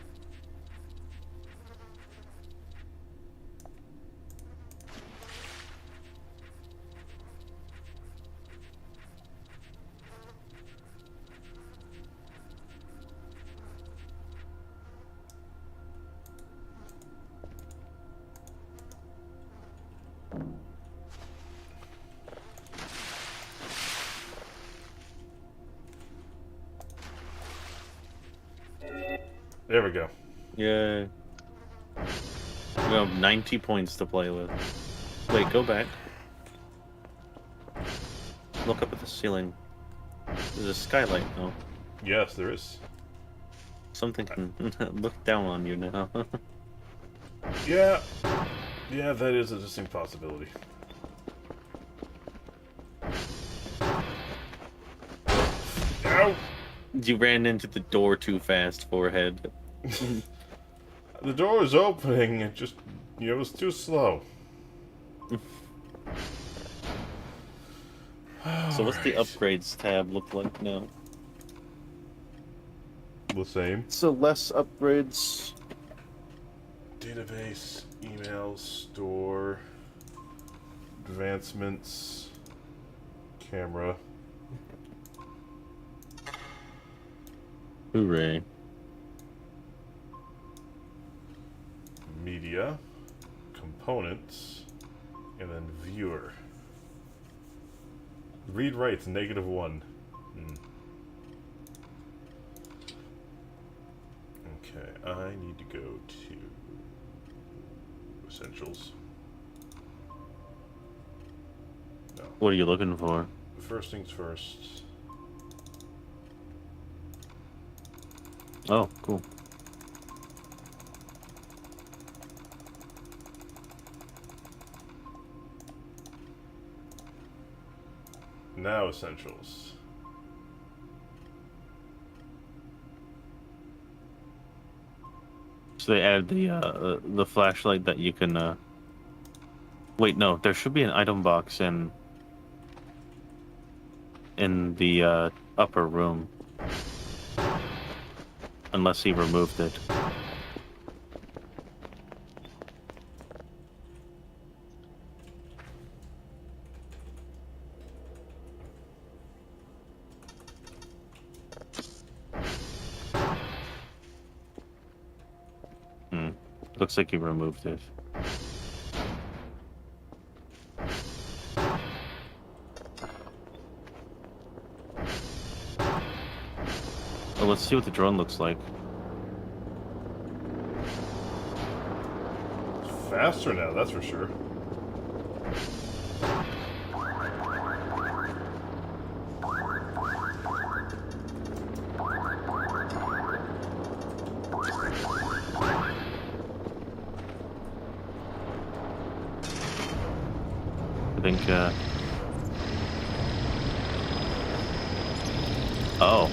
There we go. Yeah. We have 90 points to play with. Wait, go back. Look up at the ceiling. There's a skylight now. Yes, there is. Something can look down on you now. Yeah. Yeah, that is a distinct possibility. Ow! You ran into the door too fast, forehead. The door was opening, it just, it was too slow. So what's the upgrades tab look like now? The same. So less upgrades. Database, email, store, advancements, camera. Hooray. Media, components, and then viewer. Read writes -1. Okay, I need to go to essentials. No. What are you looking for? First things first. Oh, cool. Now essentials. So they added the flashlight that you can wait, no, there should be an item box in the upper room. Unless he removed it. Looks like you removed it. Well, let's see what the drone looks like. It's faster now, that's for sure. I think, oh.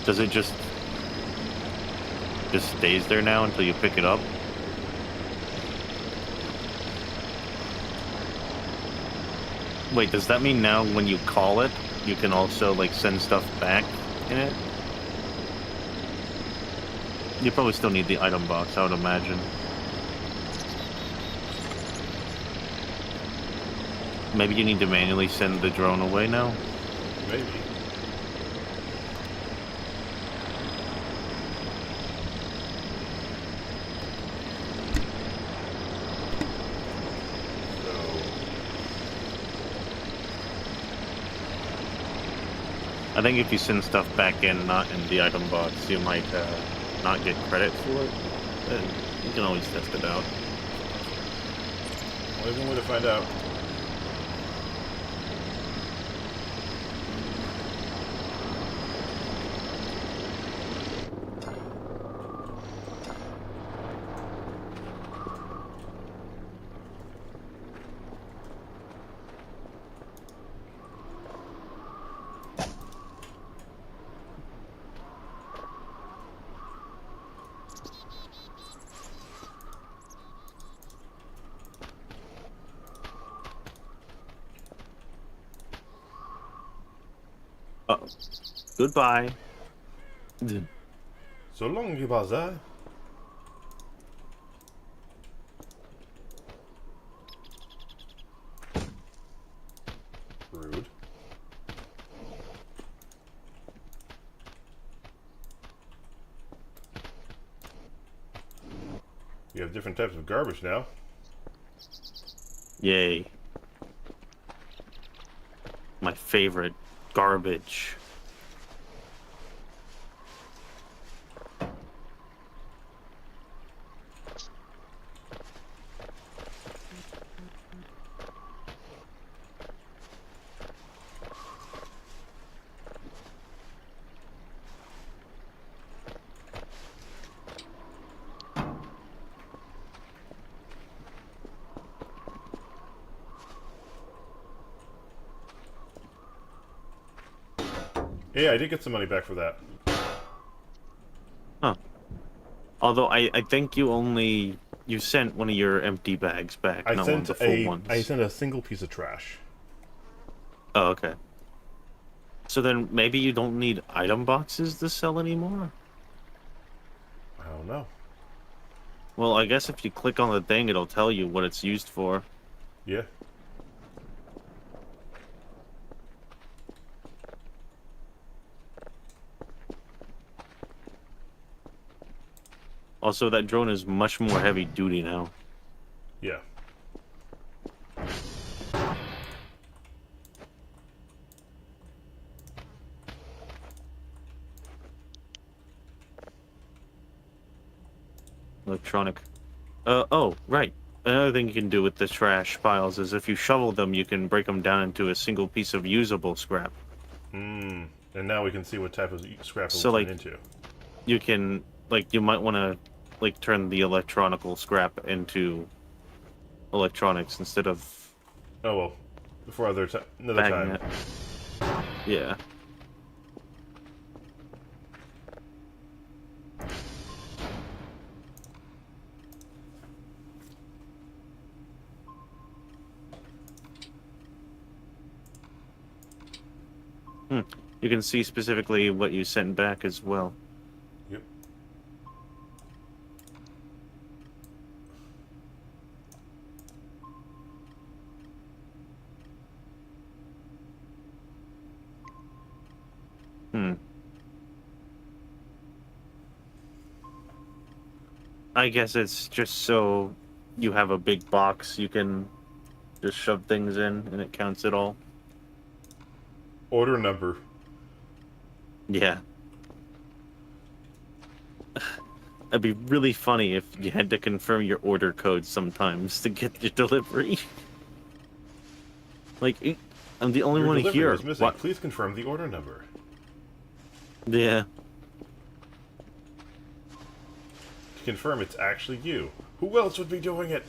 Does it just stays there now until you pick it up? Wait, does that mean now when you call it, you can also, like, send stuff back in it? You probably still need the item box, I would imagine. Maybe you need to manually send the drone away now? Maybe. I think if you send stuff back in, not in the item box, you might not get credit for it. But you can always test it out. Only one way to find out. Goodbye. So long, you bazaar. Rude. You have different types of garbage now. Yay. My favorite. Garbage. Yeah, I did get some money back for that. Huh. Although I think you sent one of your empty bags back, not one of the full ones. I sent a single piece of trash. Oh, okay. So then maybe you don't need item boxes to sell anymore? I don't know. Well, I guess if you click on the thing, it'll tell you what it's used for. Yeah. Also, that drone is much more heavy duty now. Yeah. Electronic. Oh, right. Another thing you can do with the trash piles is if you shovel them, you can break them down into a single piece of usable scrap. Hmm. And now we can see what type of scrap So, it'll like, turn into. you can, like, you might want to, like, turn the electronical scrap into electronics instead of Oh well. For another bagging time. it. Yeah. You can see specifically what you sent back as well. Yep. Hmm. I guess it's just so you have a big box you can just shove things in and it counts it all. Order number. Yeah. It'd be really funny if you had to confirm your order code sometimes to get your delivery. Like, I'm the only Your one delivery here. was missing. What? Please confirm the order number. Yeah. To confirm it's actually you. Who else would be doing it?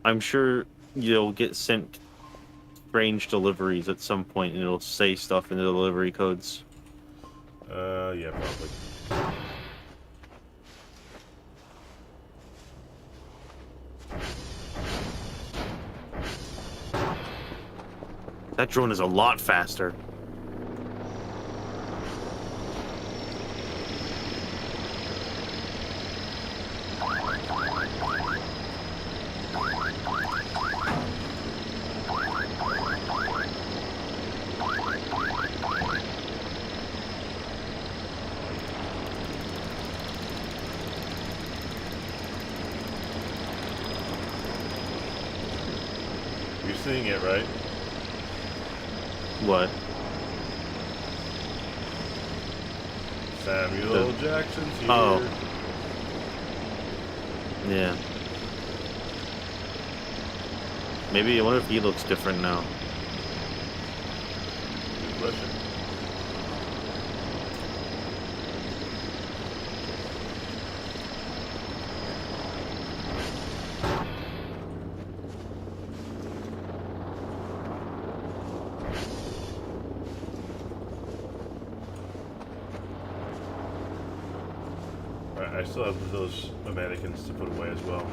I'm sure you'll get sent strange deliveries at some point and it'll say stuff in the delivery codes. Yeah, probably. That drone is a lot faster. You're seeing it, right? What? Samuel Jackson's here. Oh. Yeah. Maybe, I wonder if he looks different now. Good question. Alright, I still have those mannequins to put away as well.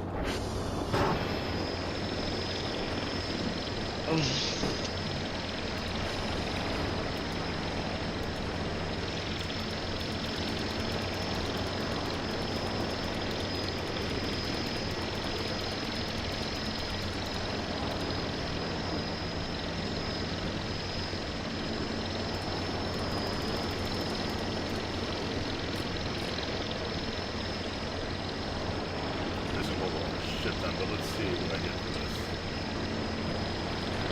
But let's see what I get for this.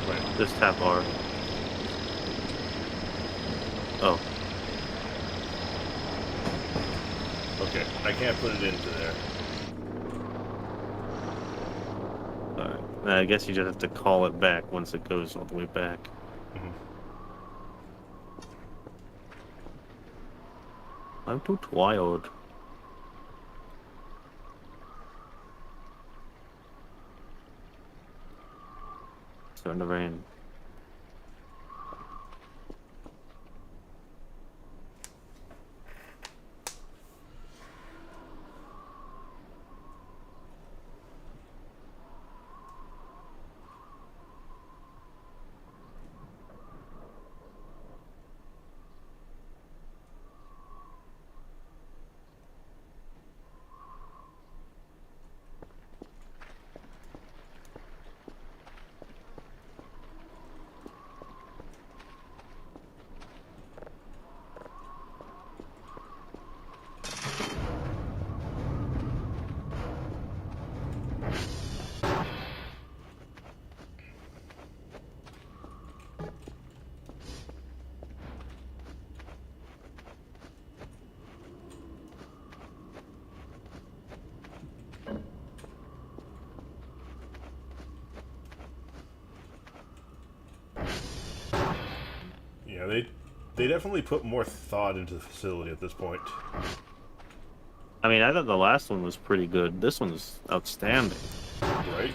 Right. Just tap R. Oh. Okay, I can't put it into there. Alright. I guess you just have to call it back once it goes all the way back. Mm-hmm. I'm too tired. Starting to rain. Yeah, they definitely put more thought into the facility at this point. I mean, I thought the last one was pretty good. This one's outstanding. Right?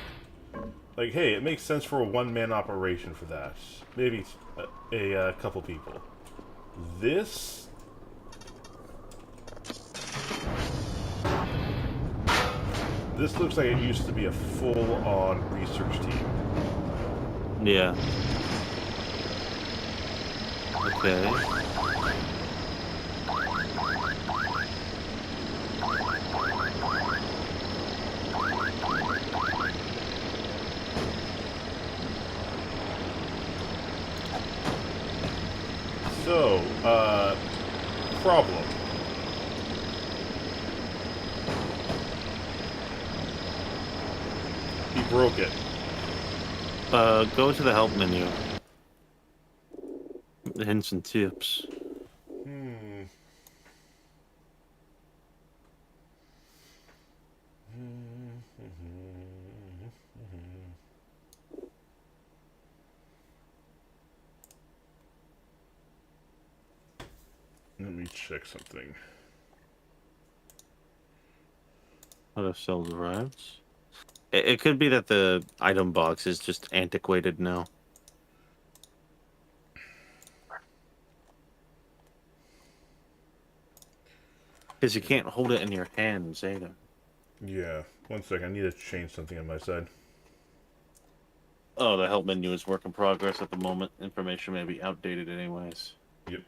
Like, hey, it makes sense for a one-man operation for that. Maybe a couple people. This... This looks like it used to be a full-on research team. Yeah. Okay. So, problem. He broke it. Go to the help menu. Hints and tips. Let me check something. How to sell the rides? It could be that the item box is just antiquated now. Because you can't hold it in your hands either. Yeah, one second. I need to change something on my side. Oh, the help menu is work in progress at the moment. Information may be outdated anyways. Yep.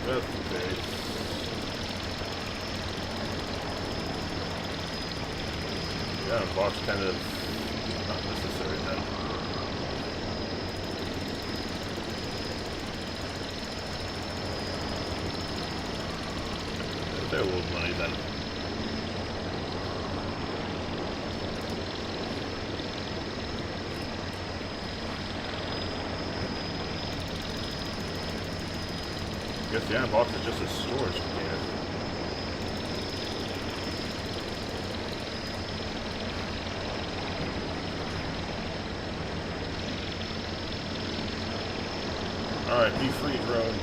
That's the case. Yeah, box kind of not necessary then. They're a little money then. I guess the iron box is just a storage container. Alright, be free, drone.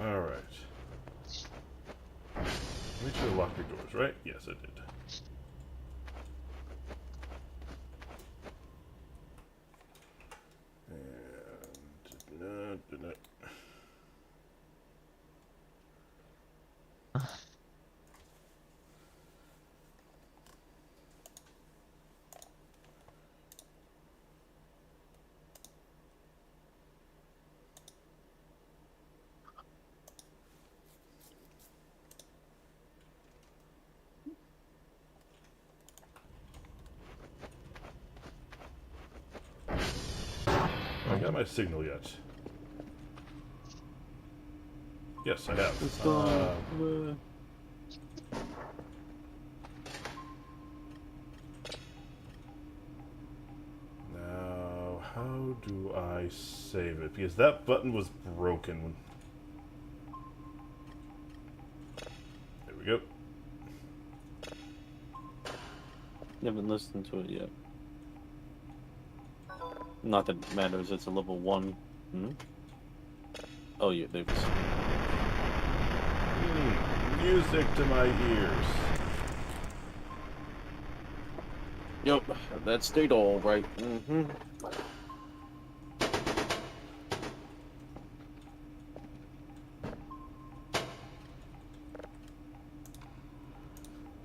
Alright. Make sure to lock your doors, right? Yes, I did. And did not. I got my signal yet. Yes, I have. Now, how do I save it? Because that button was broken. There we go. You haven't listened to it yet. Not that it matters, it's a level 1. Hmm? Oh, yeah, there was. Music to my ears. Yep, that stayed all right. Mm-hmm.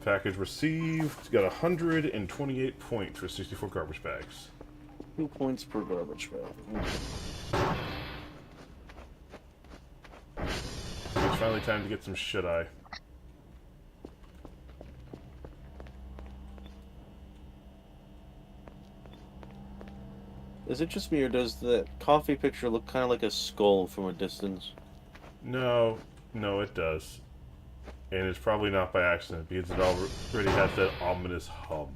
Package received. Got 128 points for 64 garbage bags. 2 points per garbage bag. It's finally time to get some shut-eye. Is it just me, or does the coffee picture look kind of like a skull from a distance? No, it does. And it's probably not by accident, because it already has that ominous hum.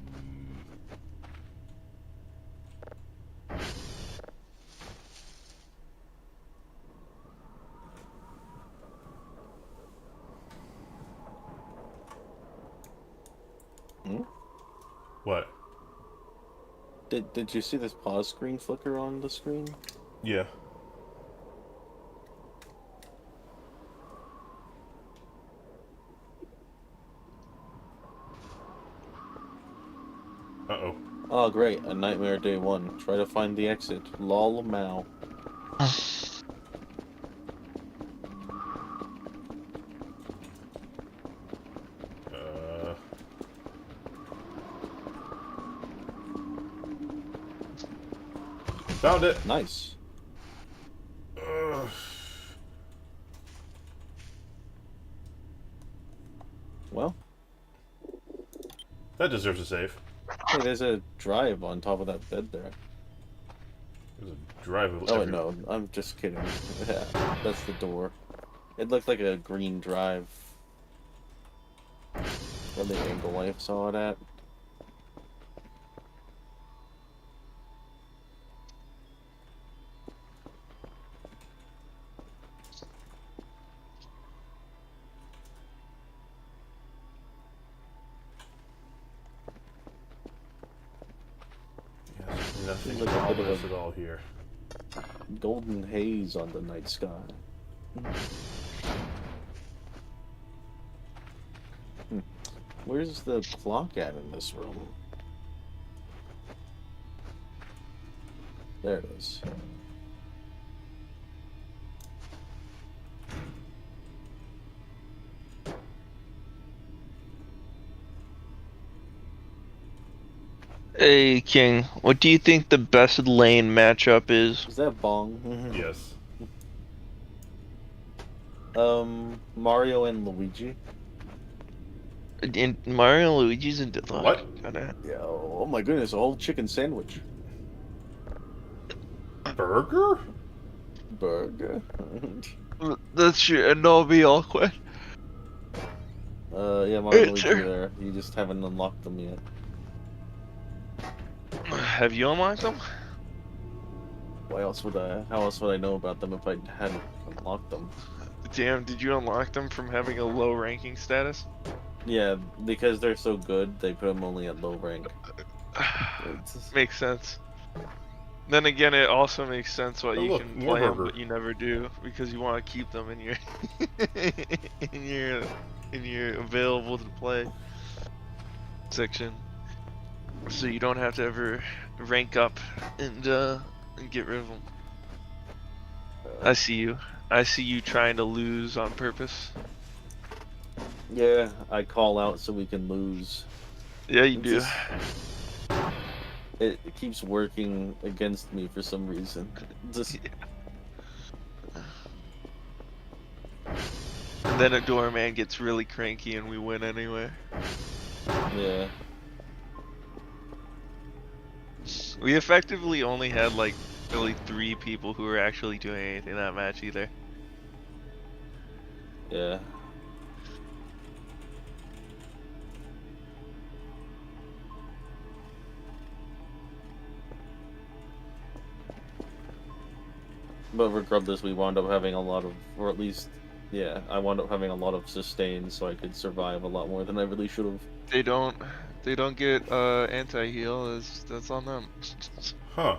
Hmm? What? Did you see this pause screen flicker on the screen? Yeah. Uh-oh. Oh, great. A nightmare day one. Try to find the exit. Lol Mao. Found it! Nice. Well. That deserves a save. Hey, there's a drive on top of that bed there. There's a drive of Oh, wait, no. I'm just kidding. Yeah, that's the door. It looked like a green drive. From the angle I saw it at. Nothing Like a bit of at all here. Golden haze on the night sky. Where's the clock at in this room? There it is. Hey, King, what do you think the best lane matchup is? Is that Bong? Yes. Mario and Luigi. In Mario and Luigi's in What? Yeah, oh my goodness, a whole chicken sandwich. Burger? Burger. That's your end all be all quest. Yeah, Mario and Luigi are there. You just haven't unlocked them yet. Have you unlocked them? How else would I know about them if I hadn't unlocked them? Damn, did you unlock them from having a low ranking status? Yeah, because they're so good, they put them only at low rank. Makes sense. Then again, it also makes sense why Oh, you look, can more play them, burger. but you never do because you want to keep them in your in your available to play section, so you don't have to ever rank up and get rid of them. I see you. I see you trying to lose on purpose. Yeah, I call out so we can lose. Yeah, you do. It keeps working against me for some reason. Just... And then a doorman gets really cranky and we win anyway. Yeah. We effectively only had like really 3 people who were actually doing anything that match either. Yeah. But regardless, we wound up having a lot of, or at least, yeah, I wound up having a lot of sustain, so I could survive a lot more than I really should have. They don't get anti-heal. That's on them. Huh.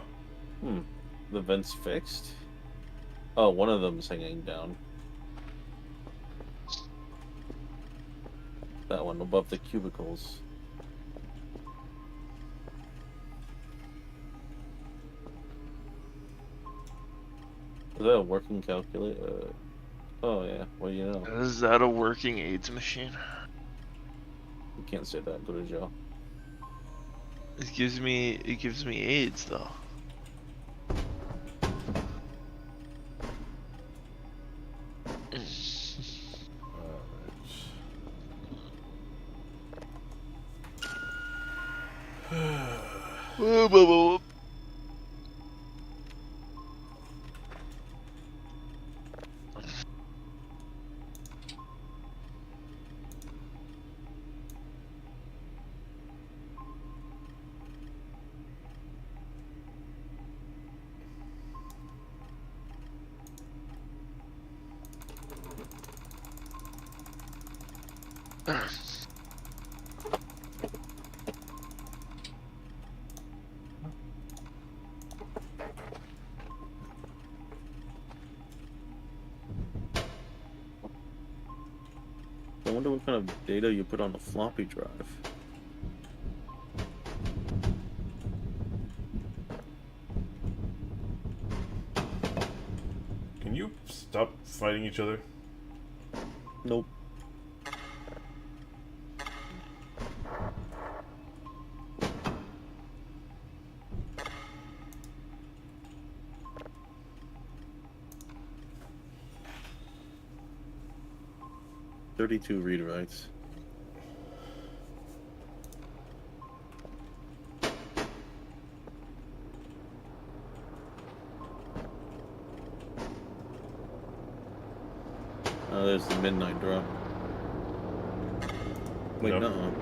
The vent's fixed? Oh, one of them's hanging down. That one above the cubicles. Is that a working calculator? Oh yeah, what do you know? Is that a working AIDS machine? can't say that. Go to jail. It gives me AIDS though. Whoop, whoop, whoop. I wonder what kind of data you put on a floppy drive. Can you stop fighting each other? Nope. "32 read writes." There's the midnight drop. Wait, Nope. no.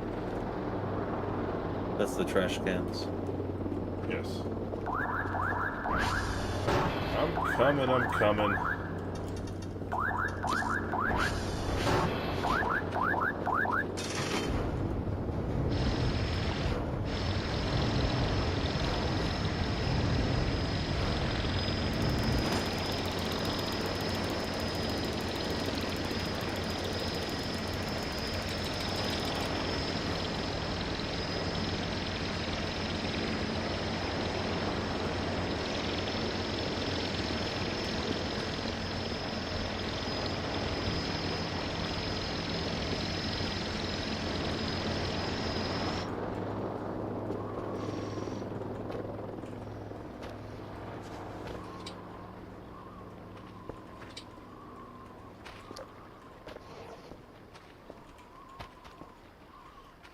That's the trash cans. Yes. I'm coming.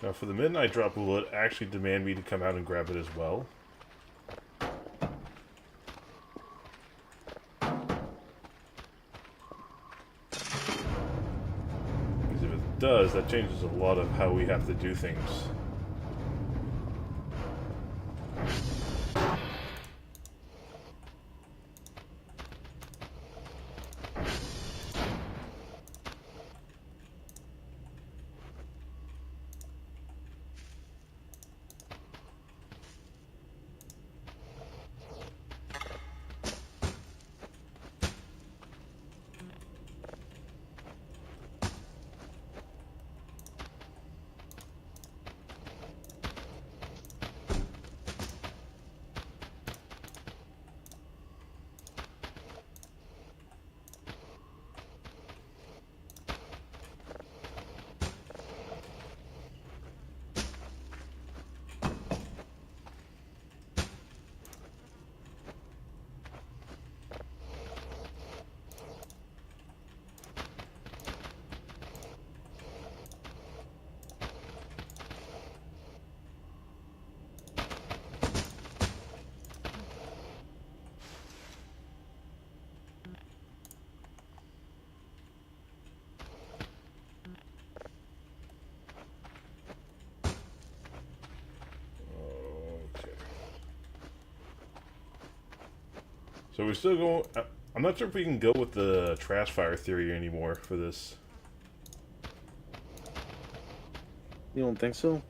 Now, for the midnight drop, will it actually demand me to come out and grab it as well? Because if it does, that changes a lot of how we have to do things. So we're still going... I'm not sure if we can go with the trash fire theory anymore for this. You don't think so?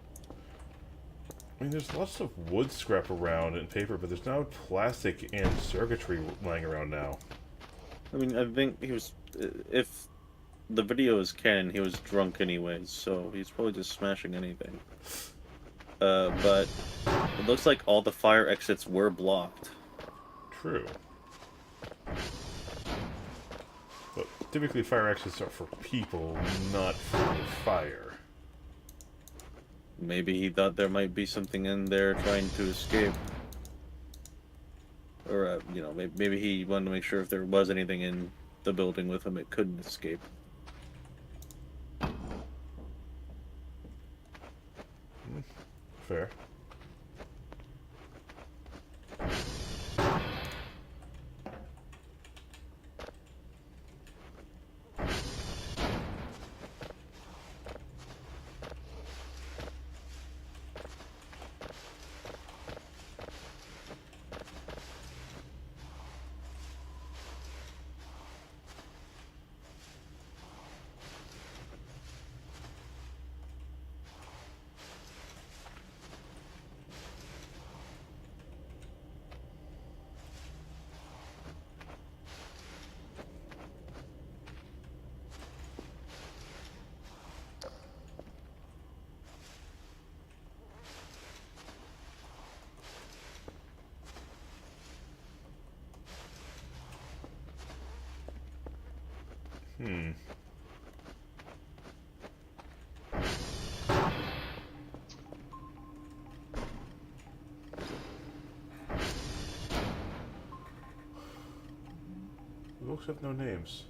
I mean, there's lots of wood scrap around and paper, but there's now plastic and circuitry lying around now. I mean, I think he was... If the video is canon, he was drunk anyways, so he's probably just smashing anything. But it looks like all the fire exits were blocked. True. But typically fire exits are for people, not for fire. Maybe he thought there might be something in there trying to escape. Or, maybe he wanted to make sure if there was anything in the building with him, it couldn't escape. Fair. The books have no names.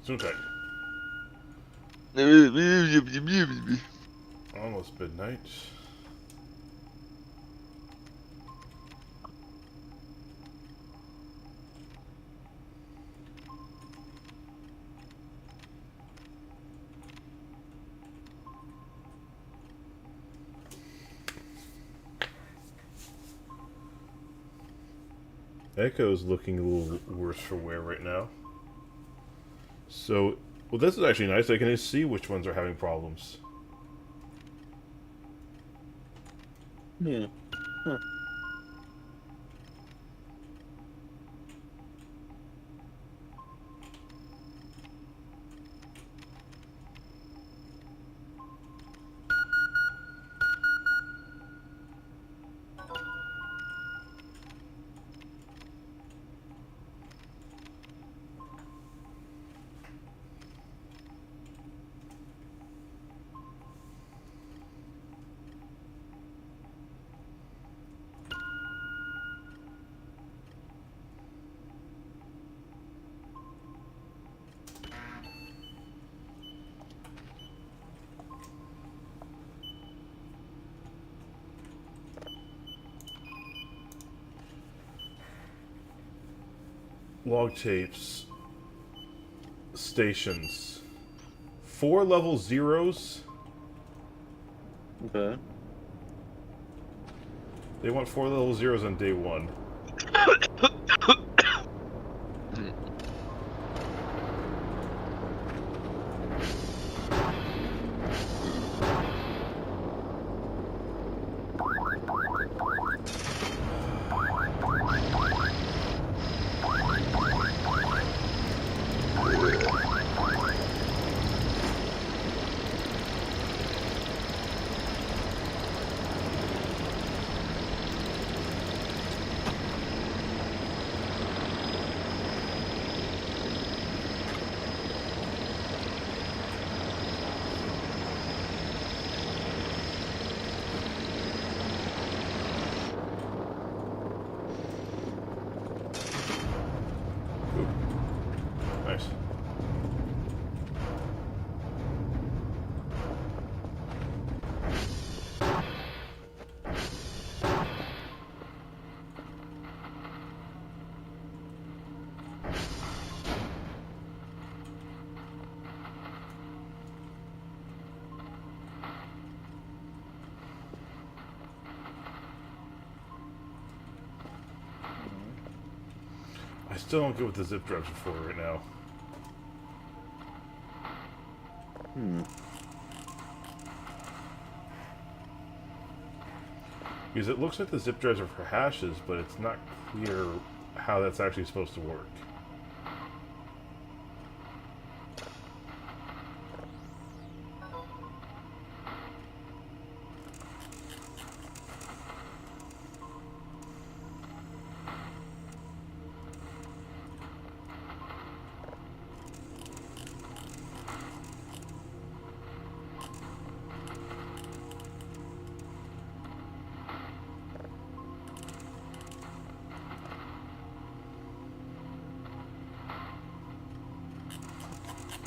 Okay. Almost midnight. Echo's looking a little worse for wear right now. So, well, this is actually nice. I can see which ones are having problems. Yeah. Huh. Log tapes. Stations. 4 level zeros. Okay. They want 4 level zeros on day 1. I still don't get what the zip drives are for right now. Because it looks like the zip drives are for hashes, but it's not clear how that's actually supposed to work.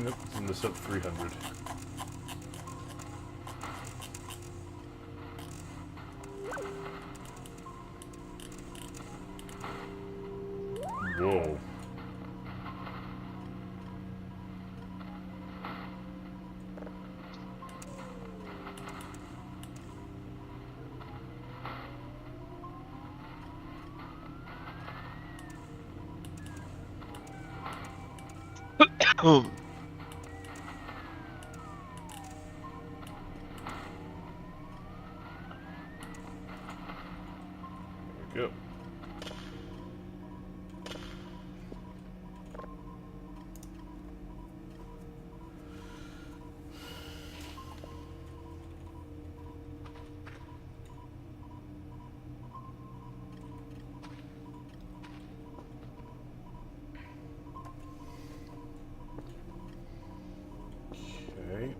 Nope, it's in the sub 300. Whoa. Oh, There we go. Okay.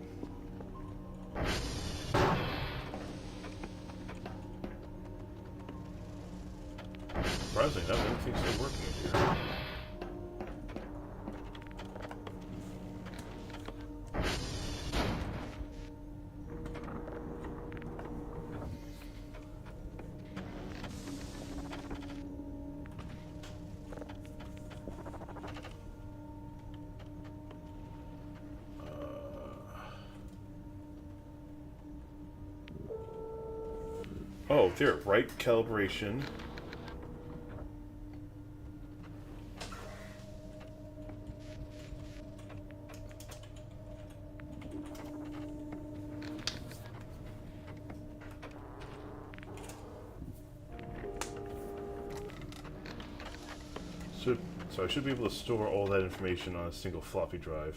Surprisingly enough, everything's still working in here. Oh, there, right calibration. So I should be able to store all that information on a single floppy drive.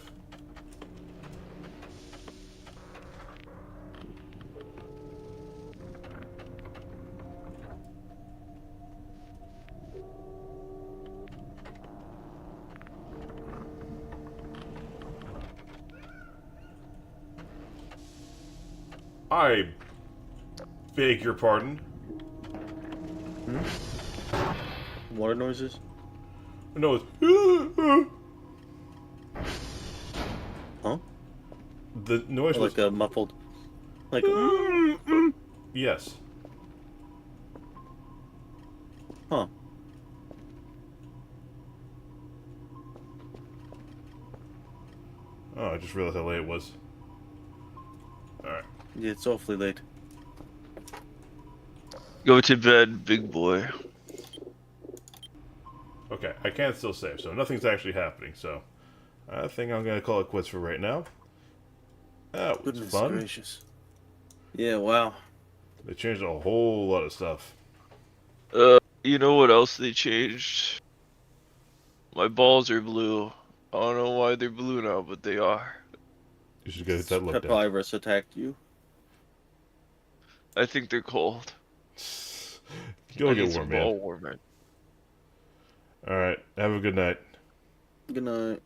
I beg your pardon? Water noises? No, it's... Huh? The noise Or was... like a muffled... Like... Yes. Huh. Oh, I just realized how late it was. Alright. Yeah, it's awfully late. go to bed, big boy. Okay, I can still save, so nothing's actually happening, so... I think I'm gonna call it quits for right now. That was Goodness fun. gracious. Yeah, wow. They changed a whole lot of stuff. You know what else they changed? My balls are blue. I don't know why they're blue now, but they are. You should get that looked at. Pepivirus attacked you. I think they're cold. Go I get need warm, some man. ball warmer. Alright, have a good night. Good night.